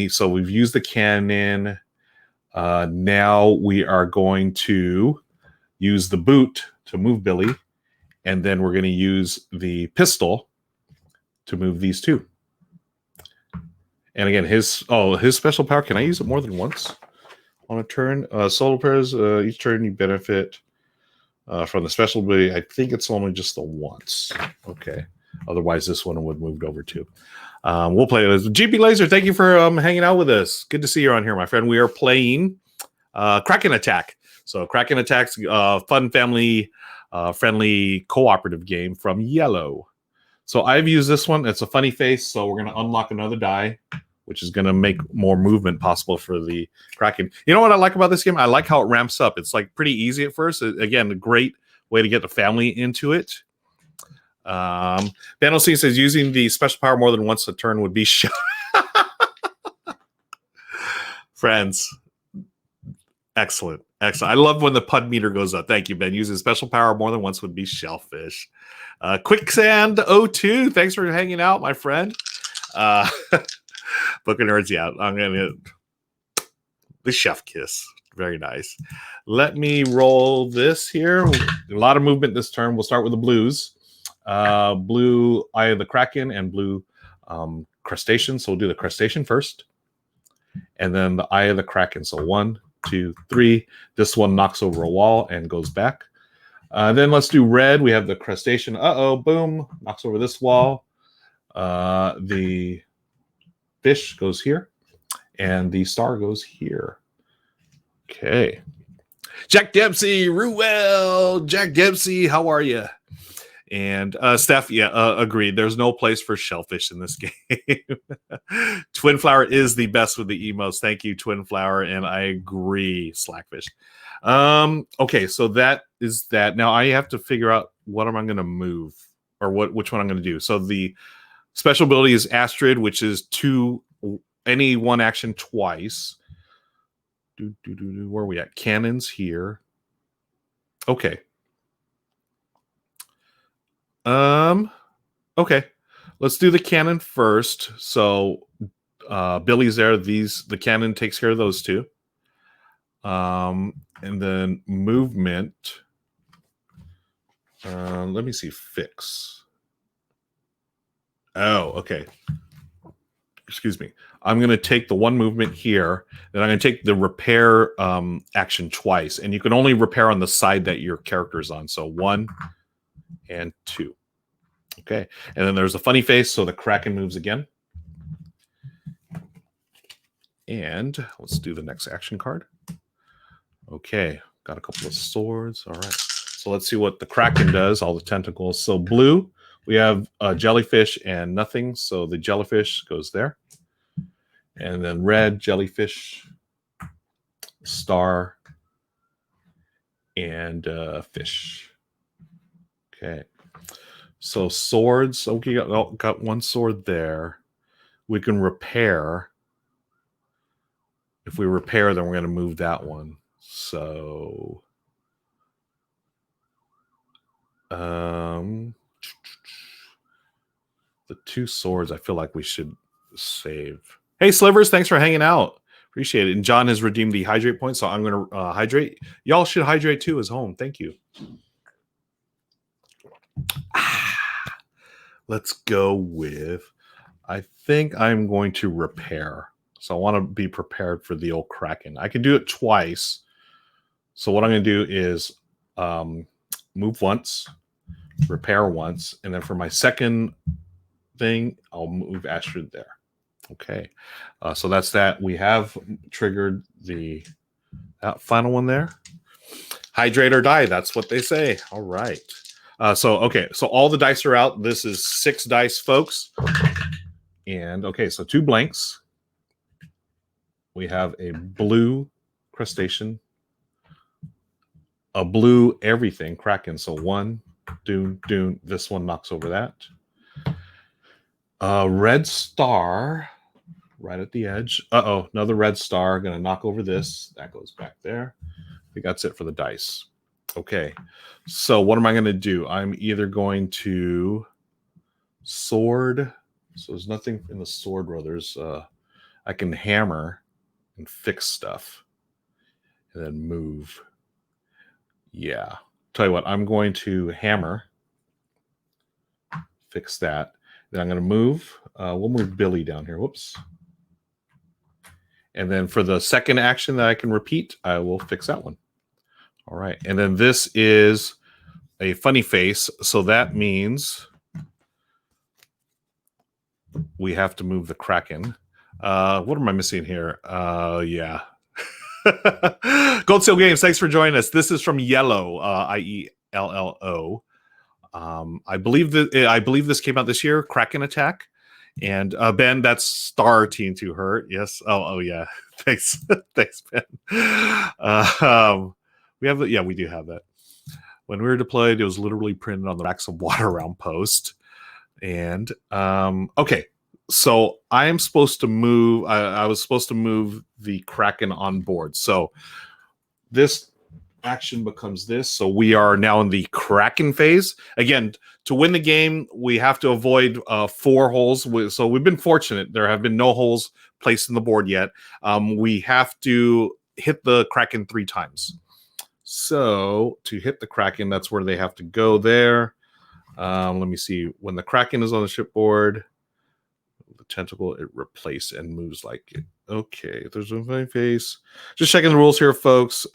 So we've used the cannon. Now we are going to use the boot to move Billy, and then we're going to use the pistol to move these two. And again, his special power, can I use it more than once on a turn? Solo pairs, each turn you benefit from the special ability. I think it's only just the once. Okay. Otherwise, this one would have moved over too. We'll play this. GP Laser, thank you for hanging out with us. Good to see you on here, my friend. We are playing Kraken Attack. So Kraken Attack's fun family friendly cooperative game from Yellow. So I've used this one. It's a funny face. So we're going to unlock another die, which is going to make more movement possible for the Kraken. You know what I like about this game? I like how it ramps up. It's like pretty easy at first. Again, a great way to get the family into it. Bandelstein says using the special power more than once a turn would be friends. Excellent. I love when the pud meter goes up. Thank you, Ben. Using special power more than once would be shellfish. Quicksand 02, thanks for hanging out, my friend. Book of Nerds, yeah. I'm gonna the chef kiss. Very nice. Let me roll this here. A lot of movement this turn. We'll start with the blues. Blue Eye of the Kraken and blue crustacean. So we'll do the crustacean first. And then the Eye of the Kraken. So 1, 2, 3. This one knocks over a wall and goes back. Then let's do red. We have the crustacean. Boom. Knocks over this wall. The fish goes here. And the star goes here. Okay. Jack Dempsey, Ruel. Jack Dempsey, how are you? And Steph, agreed. There's no place for shellfish in this game. Twin Flower is the best with the emotes. Thank you, Twin Flower, and I agree, Slackfish. Okay, so that is that. Now I have to figure out what am I going to move, or which one I'm going to do. So the special ability is Astrid, which is any one action twice. Where are we at? Cannons here. Okay. Okay. Let's do the cannon first. So Billy's there. The cannon takes care of those two. And then movement. Let me see. Fix. Oh, okay. Excuse me. I'm going to take the one movement here, and I'm going to take the repair action twice. And you can only repair on the side that your character's on. So 1 and 2. Okay. And then there's a funny face, so the Kraken moves again. And let's do the next action card. Okay. Got a couple of swords. All right. So let's see what the Kraken does, all the tentacles. So blue, we have a jellyfish and nothing. So the jellyfish goes there. And then red, jellyfish, star, and fish. Okay. So swords. Okay, got one sword there. We can repair. If we repair, then we're going to move that one. So the 2 swords, I feel like we should save. Hey, Slivers, thanks for hanging out. Appreciate it. And John has redeemed the hydrate point, so I'm going to hydrate. Y'all should hydrate too as home. Thank you. Let's go with, I think I'm going to repair. So I want to be prepared for the old Kraken. I can do it twice. So what I'm going to do is move once, repair once, and then for my second thing, I'll move Astrid there. Okay. So that's that. We have triggered the Final one there. Hydrate or die. That's what they say. All right. So all the dice are out. This is 6 dice, folks. And okay, so 2 blanks. We have a blue crustacean, a blue everything, Kraken. So 1, doon. This one knocks over that. Red star right at the edge. Another red star. Going to knock over this. That goes back there. I think that's it for the dice. Okay, so what am I going to do? I'm either going to sword. So there's nothing in the sword row. There's I can hammer and fix stuff and then move. Yeah. Tell you what, I'm going to hammer, fix that. Then I'm going to move. We'll move Billy down here. Whoops. And then for the second action that I can repeat, I will fix that one. All right. And then this is a funny face. So that means we have to move the Kraken. What am I missing here? Yeah. Gold Seal Games, thanks for joining us. This is from Yellow, IELLO. I believe this came out this year, Kraken Attack. And Ben, that's star teen to hurt. Yes. Oh yeah. Thanks. Thanks, Ben. We do have that. When we were deployed, it was literally printed on the backs of water round post. And okay. So I am supposed to move. I was supposed to move the Kraken on board. So this action becomes this. So we are now in the Kraken phase. Again, to win the game, we have to avoid 4 holes. So we've been fortunate. There have been no holes placed in the board yet. We have to hit the Kraken 3 times. So to hit the Kraken, that's where they have to go there. Let me see. When the Kraken is on the shipboard, the tentacle, it replaces and moves like it. Okay, if there's a funny face. Just checking the rules here, folks.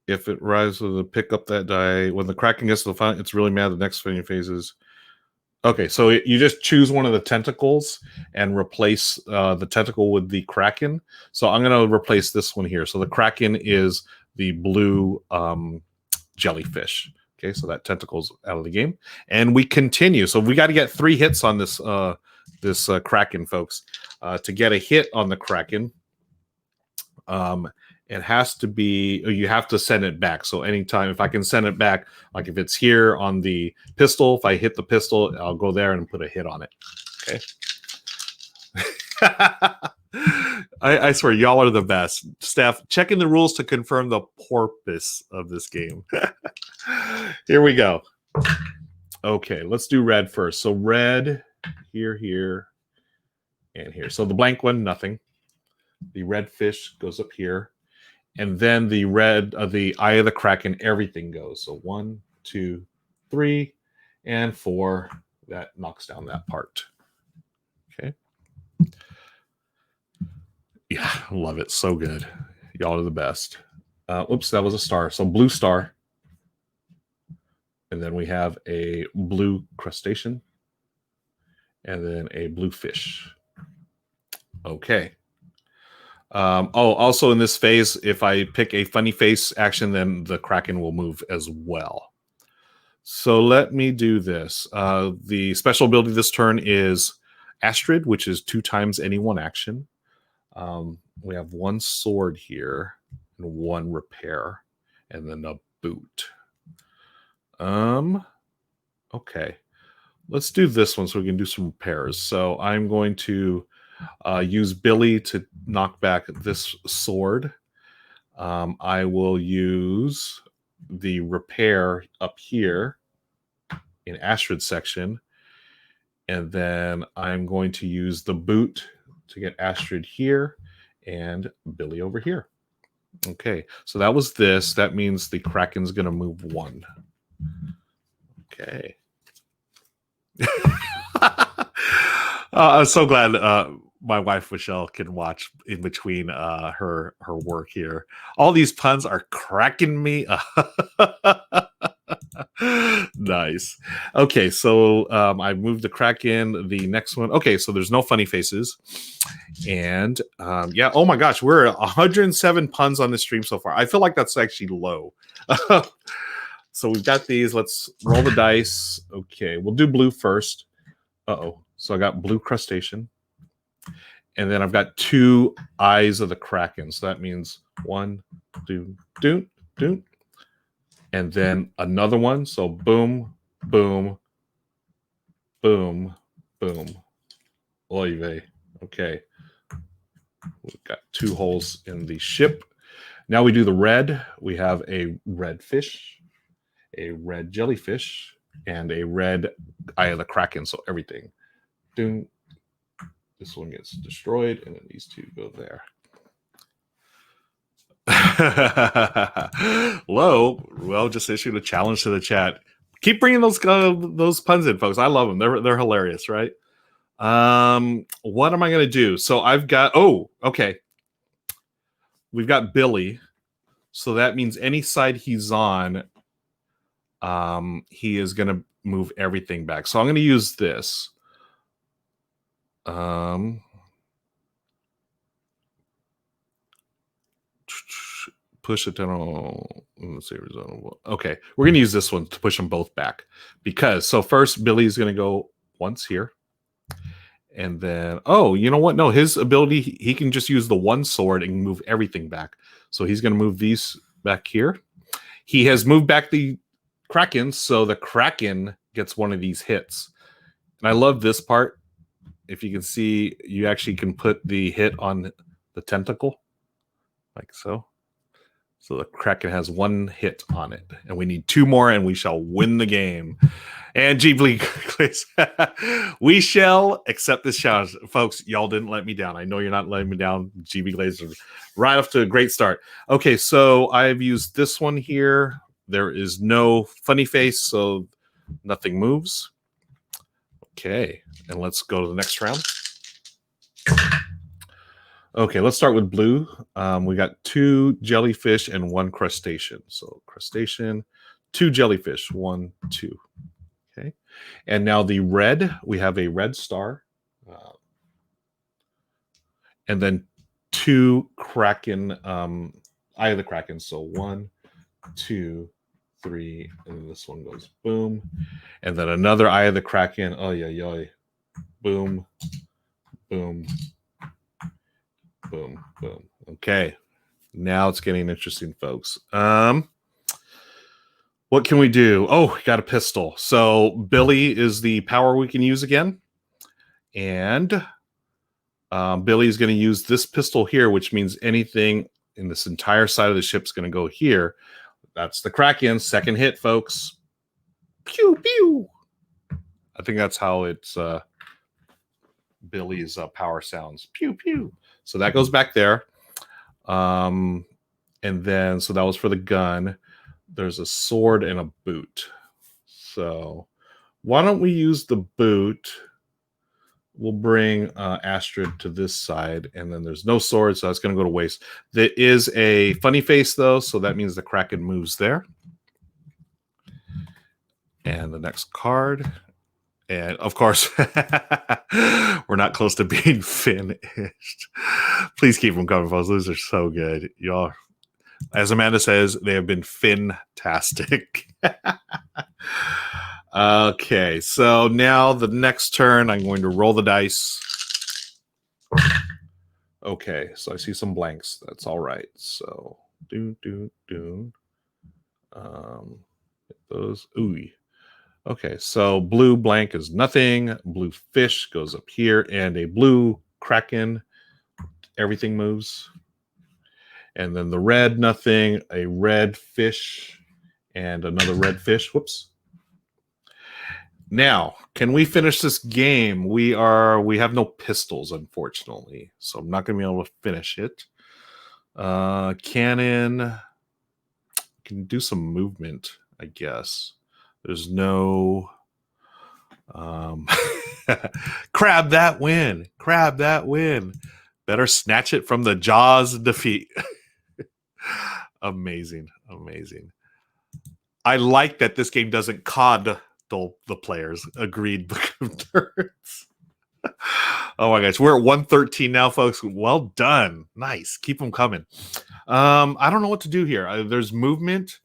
If it rises to pick up that die, when the Kraken gets to the final, it's really mad. The next funny phases. Okay, so you just choose one of the tentacles and replace the tentacle with the Kraken. So I'm going to replace this one here. So the Kraken is the blue jellyfish. Okay, so that tentacle's out of the game, and we continue. So we got to get 3 hits on this Kraken, folks. To get a hit on the Kraken, it has to be. You have to send it back. So anytime, if I can send it back, like if it's here on the pistol, if I hit the pistol, I'll go there and put a hit on it. Okay. I swear, y'all are the best. Staff, checking the rules to confirm the purpose of this game. Here we go. Okay, let's do red first. So red, here, and here. So the blank one, nothing. The red fish goes up here. And then the red, the eye of the Kraken, everything goes. So 1, 2, 3, and 4. That knocks down that part. Okay. Yeah, love it. So good. Y'all are the best. Oops, that was a star. So blue star. And then we have a blue crustacean. And then a blue fish. Okay. Also in this phase, if I pick a funny face action, then the Kraken will move as well. So let me do this. The special ability this turn is Astrid, which is 2 times any 1 action. We have 1 sword here and 1 repair, and then a boot. Okay. Let's do this one so we can do some repairs. So I'm going to use Billy to knock back this sword. I will use the repair up here in Astrid's section. And then I'm going to use the boot to get Astrid here and Billy over here. Okay, so that was this. That means the Kraken's going to move 1. Okay. I'm so glad my wife Michelle can watch in between her work here. All these puns are cracking me up. Nice. Okay, so I moved the Kraken. The next one. Okay, so there's no funny faces, and yeah. Oh my gosh, we're at 107 puns on this stream so far. I feel like that's actually low. So we've got these. Let's roll the dice. Okay, we'll do blue first. Uh-oh. So I got blue crustacean. And then I've got 2 eyes of the Kraken. So that means 1, 2, doot, doot. And then another one. So boom, boom, boom, boom. Oy vey. Okay. We've got 2 holes in the ship. Now we do the red. We have a red fish, a red jellyfish, and a red eye of the Kraken. So everything. Doom. This one gets destroyed, and then these 2 go there. Low, well, just issued a challenge to the chat. Keep bringing those puns in, folks. I love them. They're hilarious, right? What am I going to do? So I've got. Oh, okay. We've got Billy, so that means any side he's on, he is going to move everything back. So I'm going to use this. Push it down. Let's see. Okay, we're going to use this one to push them both back because. So first, Billy's going to go once here, and then you know what? No, his ability, he can just use the one sword and move everything back. So he's going to move these back here. He has moved back the Kraken, so the Kraken gets one of these hits. And I love this part. If you can see, you actually can put the hit on the tentacle, like so. So the Kraken has 1 hit on it. And we need 2 more, and we shall win the game. And Ghibli, please. We shall accept this challenge. Folks, y'all didn't let me down. I know you're not letting me down. GB Glazer, right off to a great start. Okay, so I've used this one here. There is no funny face, so nothing moves. Okay, and let's go to the next round. Okay, let's start with blue. We got 2 jellyfish and 1 crustacean. So crustacean, 2 jellyfish, 1, 2. Okay, and now the red, we have a red star, and then 2 Kraken, eye of the Kraken. So 1, 2, 3, and then this one goes boom, and then another eye of the Kraken. Oh yeah, boom, boom, boom, boom. Okay, now it's getting interesting, folks. What can we do? Oh, we got a pistol. So Billy is the power we can use again. And Billy is going to use this pistol here, which means anything in this entire side of the ship is going to go here. That's the Kraken. Second hit, folks. Pew, pew. I think that's how it's Billy's power sounds. Pew, pew. So that goes back there. And then, so that was for the gun. There's a sword and a boot. So why don't we use the boot? We'll bring Astrid to this side, and then there's no sword, so that's going to go to waste. There is a funny face, though, so that means the Kraken moves there. And the next card. And, of course, we're not close to being finished. Please keep them coming, folks. Those are so good. Y'all, as Amanda says, they have been fantastic. Okay, so now the next turn, I'm going to roll the dice. Okay, so I see some blanks. That's all right. So, those, ooh. Okay, so blue blank is nothing. Blue fish goes up here, and a blue Kraken. Everything moves. And then the red, nothing. A red fish, and another red fish. Whoops. Now, can we finish this game? We have no pistols, unfortunately, so I'm not going to be able to finish it. Cannon can do some movement, I guess. There's no crab that win. Crab that win. Better snatch it from the jaws of defeat. Amazing, amazing. I like that this game doesn't coddle the players. Agreed. Book of Turds. Oh my gosh, we're at 113 now, folks. Well done. Nice. Keep them coming. I don't know what to do here. There's movement.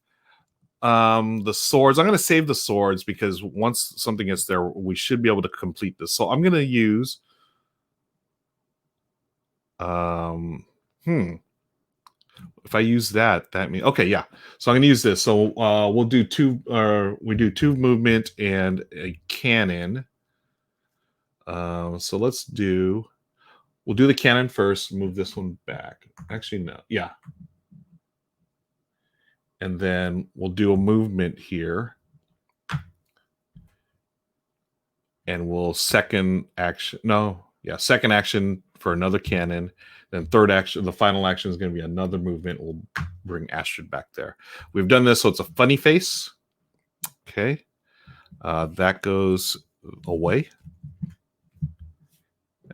The swords. I'm going to save the swords because once something gets there, we should be able to complete this. So I'm going to use. If I use that means okay, yeah. So I'm going to use this. So we'll do two. We do two movement and a cannon. So we'll do the cannon first. Move this one back. Actually, no. Yeah. And then we'll do a movement here. And we'll second action. No. Yeah. Second action for another cannon. Then third action. The final action is going to be another movement. We'll bring Astrid back there. We've done this. So it's a funny face. Okay. That goes away.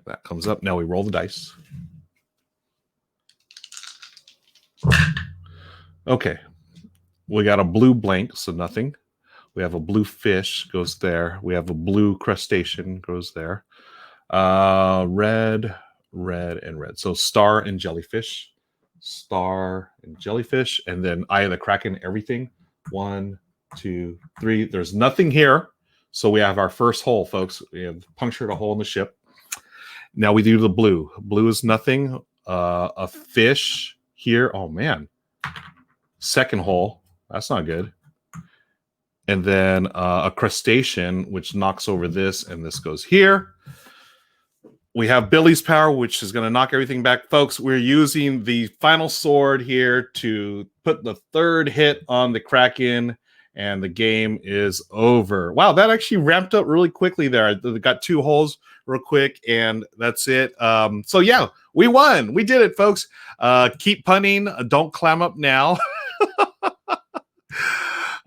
That comes up. Now we roll the dice. Okay. We got a blue blank, so nothing. We have a blue fish, goes there. We have a blue crustacean, goes there. Red, red, and red. So star and jellyfish. Star and jellyfish. And then Eye of the Kraken, everything. 1, 2, 3. There's nothing here. So we have our first hole, folks. We have punctured a hole in the ship. Now we do the blue. Blue is nothing. A fish here. Oh, man. Second hole. That's not good. And then a crustacean, which knocks over this, and this goes here. We have Billy's power, which is going to knock everything back. Folks, we're using the final sword here to put the third hit on the Kraken, and the game is over. Wow, that actually ramped up really quickly there. I got 2 holes real quick, and that's it. So, yeah, we won. We did it, folks. Keep punning. Don't clam up now.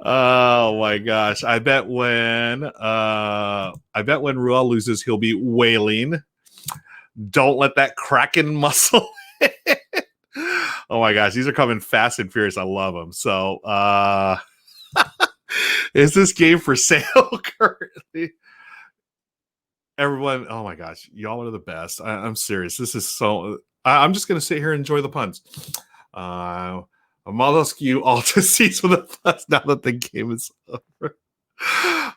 Oh my gosh. I bet when Ruel loses, he'll be wailing. Don't let that Kraken muscle hit. Oh my gosh, these are coming fast and furious. I love them. So is this game for sale currently? Everyone, oh my gosh, y'all are the best. I'm serious. This is so I'm just gonna sit here and enjoy the puns. A mollusk you all to cease with a fuss now that the game is over.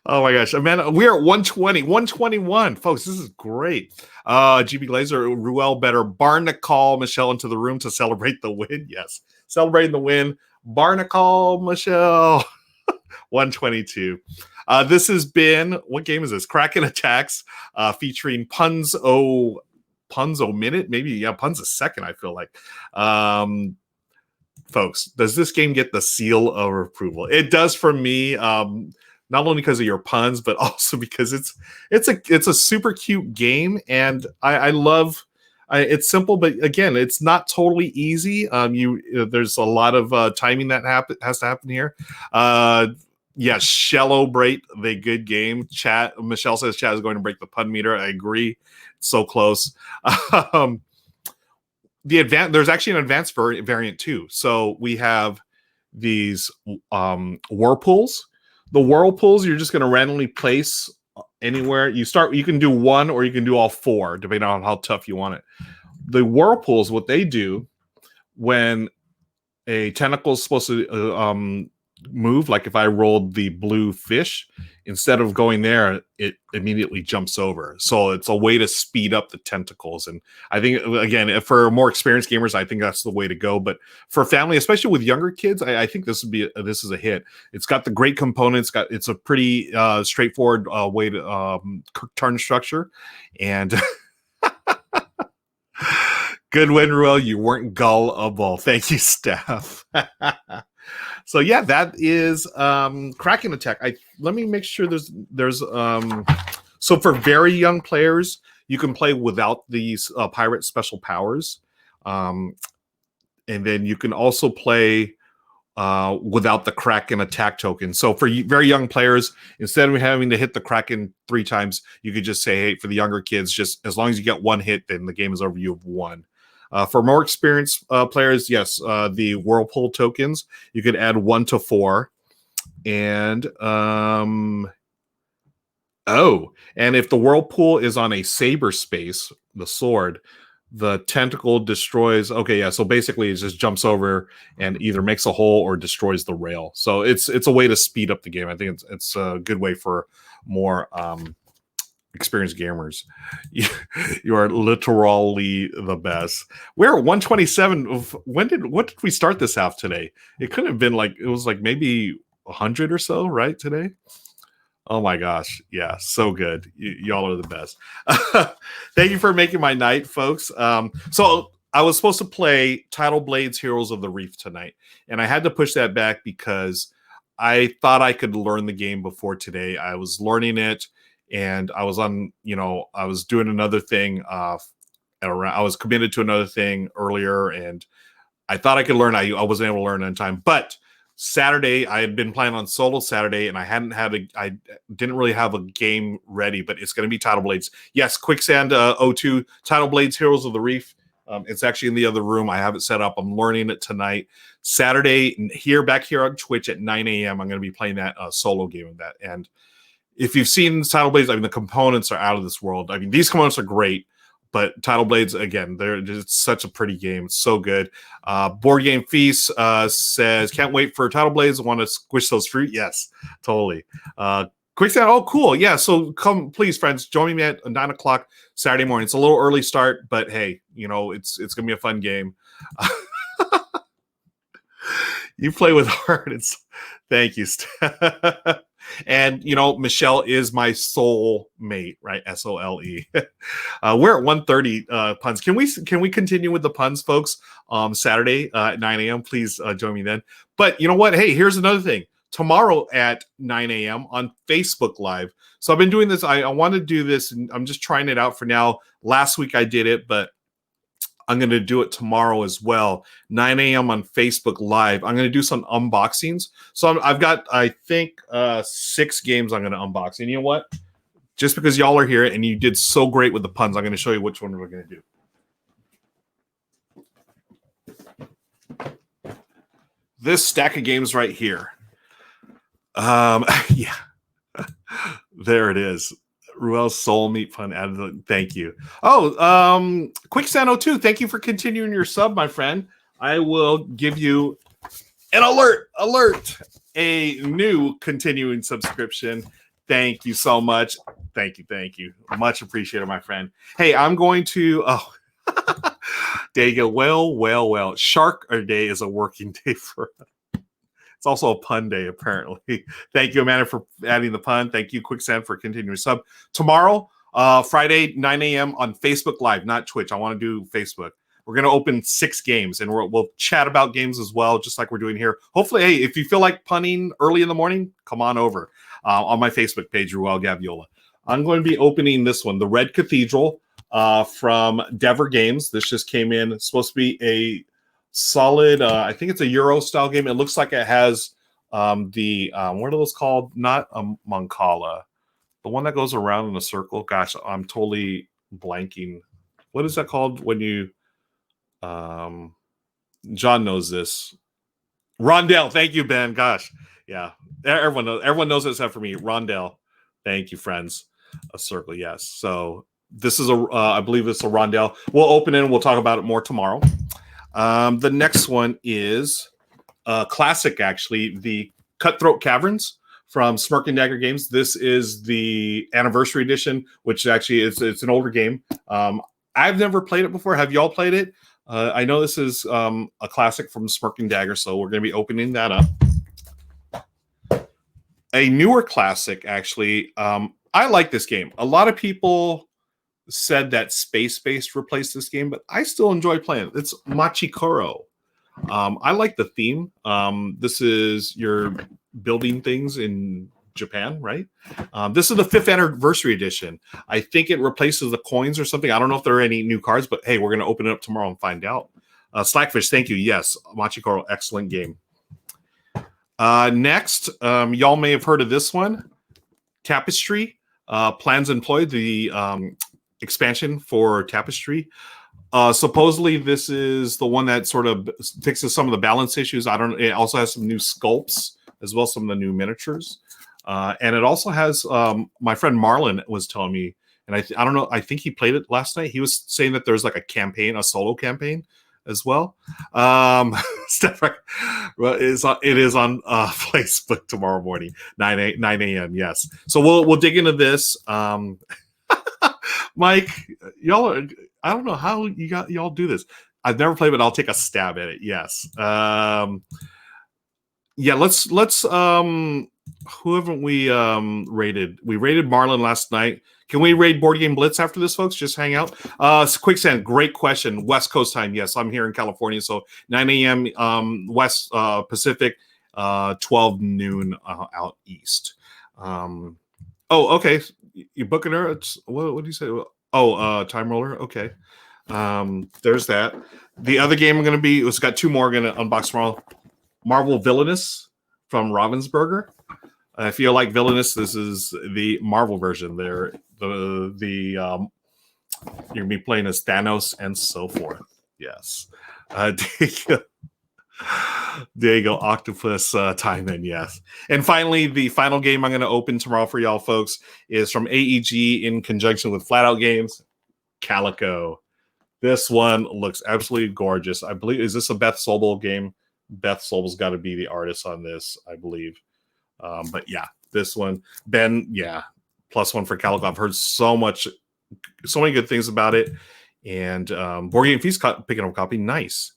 Oh my gosh, Amanda, we're at 120, 121. Folks, this is great. GB Laser, Ruel better Barnacle Michelle into the room to celebrate the win. Yes, celebrating the win. Barnacle Michelle. 122. This has been, what game is this? Kraken Attacks, featuring Puns O Minute. Maybe, yeah, Puns a second, I feel like. Folks, does this game get the seal of approval? It does for me, not only because of your puns, but also because it's a super cute game, and I love. It's simple, but again, it's not totally easy. There's a lot of timing that has to happen here. Yes, Shellobrate, the good game. Chat. Michelle says chat is going to break the pun meter. I agree. So close. There's actually an advanced variant too. So we have these whirlpools. The whirlpools you're just going to randomly place anywhere. You can do one or you can do all 4, depending on how tough you want it. The whirlpools, what they do when a tentacle is supposed to move, like if I rolled the blue fish, instead of going there, it immediately jumps over. So it's a way to speed up the tentacles. And I think, again, for more experienced gamers, I think that's the way to go. But for family, especially with younger kids, I think this is a hit. It's got the great components. It's a pretty straightforward way to turn structure. And good win, Ruel. You weren't gullible. Thank you, Steph. So yeah, that is Kraken Attack. Let me make sure there's so for very young players, you can play without these pirate special powers, and then you can also play without the Kraken Attack token. So for very young players, instead of having to hit the Kraken 3 times, you could just say, hey, for the younger kids, just as long as you get 1 hit, then the game is over. You have won. For more experienced players, yes, the Whirlpool tokens, you could add 1 to 4. And oh, and if the whirlpool is on a saber space, the sword, the tentacle destroys. Okay, yeah. So basically, it just jumps over and either makes a hole or destroys the rail. So it's a way to speed up the game. I think it's a good way for more experienced gamers. You are literally the best. We're at 127. What did we start this half today? It could have been like it was like maybe 100 or so, right? Today. Oh my gosh. Yeah, so good. Y'all are the best. Thank you for making my night, folks. So I was supposed to play Tidal Blades Heroes of the Reef tonight, and I had to push that back because I thought I could learn the game before today. I was learning it, and I was on, I was doing another thing. I was committed to another thing earlier, and I thought I could learn. I wasn't able to learn in time, but Saturday I had been playing on solo Saturday, and I didn't really have a game ready, but it's going to be Tidal Blades. Yes, Quicksand 02 Tidal Blades Heroes of the Reef. It's actually in the other room. I have it set up. I'm learning it tonight. Saturday back here on Twitch at 9 a.m. I'm going to be playing that solo game of that. And if you've seen Tidal Blades, I mean, the components are out of this world. I mean, these components are great. But Tidal Blades, again, they're just such a pretty game. It's so good. Board Game Feast says, can't wait for Tidal Blades. Want to squish those fruit? Yes, totally. Quicksand, oh, cool. Yeah, so come, please, friends, join me at 9 o'clock Saturday morning. It's a little early start, but hey, it's going to be a fun game. You play with heart. Thank you, Steph. And Michelle is my soul mate, right? SOLE. We're at 1:30 puns. Can we continue with the puns, folks? Saturday at 9 a.m. Please join me then. But you know what? Hey, here's another thing. Tomorrow at 9 a.m. on Facebook Live. So I've been doing this. I want to do this, and I'm just trying it out for now. Last week I did it, but I'm going to do it tomorrow as well. 9 a.m. on Facebook Live. I'm going to do some unboxings. So I've got, I think, 6 games I'm going to unbox. And you know what? Just because y'all are here and you did so great with the puns, I'm going to show you which one we're going to do. This stack of games right here. Yeah. There it is. Ruel's Soul Meat Pun added. Thank you. Oh, Quicksand 02, thank you for continuing your sub, my friend. I will give you an alert, a new continuing subscription. Thank you so much. Thank you. Much appreciated, my friend. Hey, I'm going to, there you go. Well. Shark Day is a working day for us. It's also a pun day, apparently. Thank you, Amanda, for adding the pun. Thank you, Quicksand, for continuing sub. Tomorrow, Friday, 9 a.m. on Facebook Live, not Twitch. I want to do Facebook. We're going to open 6 games, and we'll chat about games as well, just like we're doing here. Hopefully, hey, if you feel like punning early in the morning, come on over on my Facebook page, Ruel Gaviola. I'm going to be opening this one, the Red Cathedral from Dever Games. This just came in. It's supposed to be a solid, I think it's a Euro style game. It looks like it has the what are those called? Not a Mancala, the one that goes around in a circle. Gosh, I'm totally blanking. What is that called when you John knows this. Rondell. Thank you, Ben. Gosh, yeah, everyone knows it except for me. Rondell. Thank you, friends. A circle, yes. So this is I believe it's a Rondell. We'll open it and we'll talk about it more tomorrow. The next one is classic, actually, the Cutthroat Caverns from Smirk and Dagger Games. This is the anniversary edition, which actually it's an older game. I've never played it before. Have y'all played it? I know this is a classic from Smirk and Dagger, so we're going to be opening that up. A newer classic, actually. I like this game. A lot of people said that Space-Based replaced this game, but I still enjoy playing it. It's Machikoro. I like the theme. This is you're building things in Japan, right? This is the 5th anniversary edition. I think it replaces the coins or something. I don't know if there are any new cards, but hey, we're going to open it up tomorrow and find out. Slackfish, thank you. Yes, Machikoro, excellent game. Next, y'all may have heard of this one. Tapestry, Plans Employed, the expansion for Tapestry. Supposedly this is the one that sort of fixes some of the balance issues. It also has some new sculpts as well as some of the new miniatures. And it also has my friend Marlon was telling me, and I don't know, I think he played it last night. He was saying that there's like a campaign, a solo campaign as well. Well, it is on Facebook tomorrow morning, 9 a.m. Yes, so we'll dig into this. Mike, I don't know how y'all do this. I've never played, but I'll take a stab at it. Yes. Yeah, let's who haven't we rated? We rated Marlon last night. Can we raid Board Game Blitz after this, folks? Just hang out. Quicksand, great question. West Coast time. Yes, I'm here in California, so 9 a.m. West Pacific, 12 noon out east. Oh, okay. You booking her? What do you say? Oh, time roller. Okay. There's that. The other game I'm going to be, it's got two more I'm going to unbox tomorrow. Marvel Villainous from Ravensburger. If you like Villainous, this is the Marvel version. There, you're gonna be playing as Thanos and so forth. Yes, Diego Octopus time in. Yes, and finally, the final game I'm going to open tomorrow for y'all folks is from AEG in conjunction with Flat Out Games, Calico. This one looks absolutely gorgeous. I believe, is this a Beth Sobel game? Beth Sobel's got to be the artist on this, I believe. But yeah, this one, Ben, yeah, +1 for Calico. I've heard so many good things about it. And Board Game Feast picking up a copy. Nice.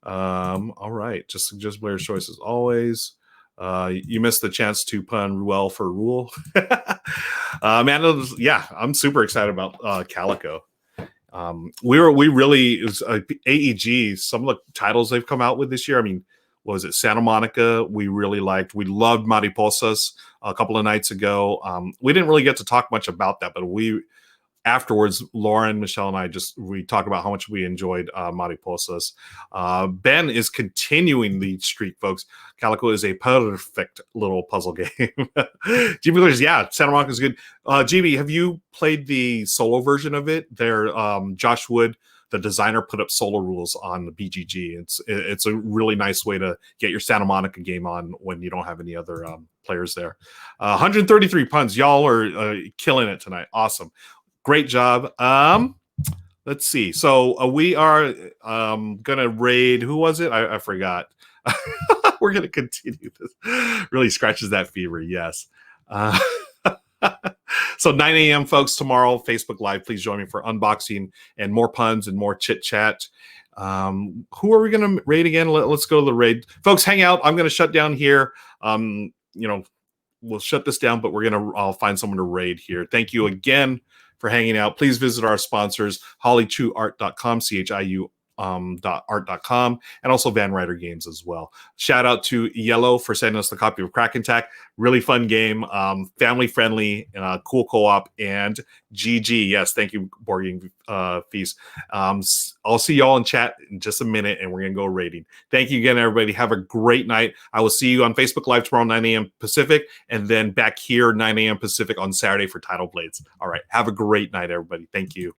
All right. Just suggest Blair's choice as always. You missed the chance to pun Ruel for Rule. Man, yeah, I'm super excited about Calico. We really, it was AEG, some of the titles they've come out with this year. I mean, what was it? Santa Monica, we really liked. We loved Mariposas a couple of nights ago. We didn't really get to talk much about that, but afterwards, Lauren, Michelle, and I we talked about how much we enjoyed Mariposas. Ben is continuing the streak, folks. Calico is a perfect little puzzle game. GB Glitches, yeah, Santa Monica is good. GB, have you played the solo version of it? There, Josh Wood, the designer, put up solo rules on the BGG. It's a really nice way to get your Santa Monica game on when you don't have any other players there. 133 puns. Y'all are killing it tonight. Awesome. Great job. Let's see. So we are gonna raid. Who was it? I forgot. We're gonna continue this. Really scratches that fever. Yes. So 9 a.m. folks tomorrow, Facebook Live. Please join me for unboxing and more puns and more chit chat. Who are we gonna raid again? Let's go to the raid, folks. Hang out. I'm gonna shut down here. We'll shut this down, but I'll find someone to raid here. Thank you again for hanging out. Please visit our sponsors, hollychuart.com, CHIU art.com, and also Van Ryder Games as well. Shout out to Yellow for sending us the copy of Kraken. Really fun game, family friendly, cool co-op, and GG. Yes, thank you, Board Game Feast. I'll see y'all in chat in just a minute, and we're gonna go rating. Thank you again, everybody. Have a great night. I will see you on Facebook Live tomorrow, 9 a.m. Pacific, and then back here 9 a.m. Pacific on Saturday for Title Blades. All right, have a great night, everybody. Thank you.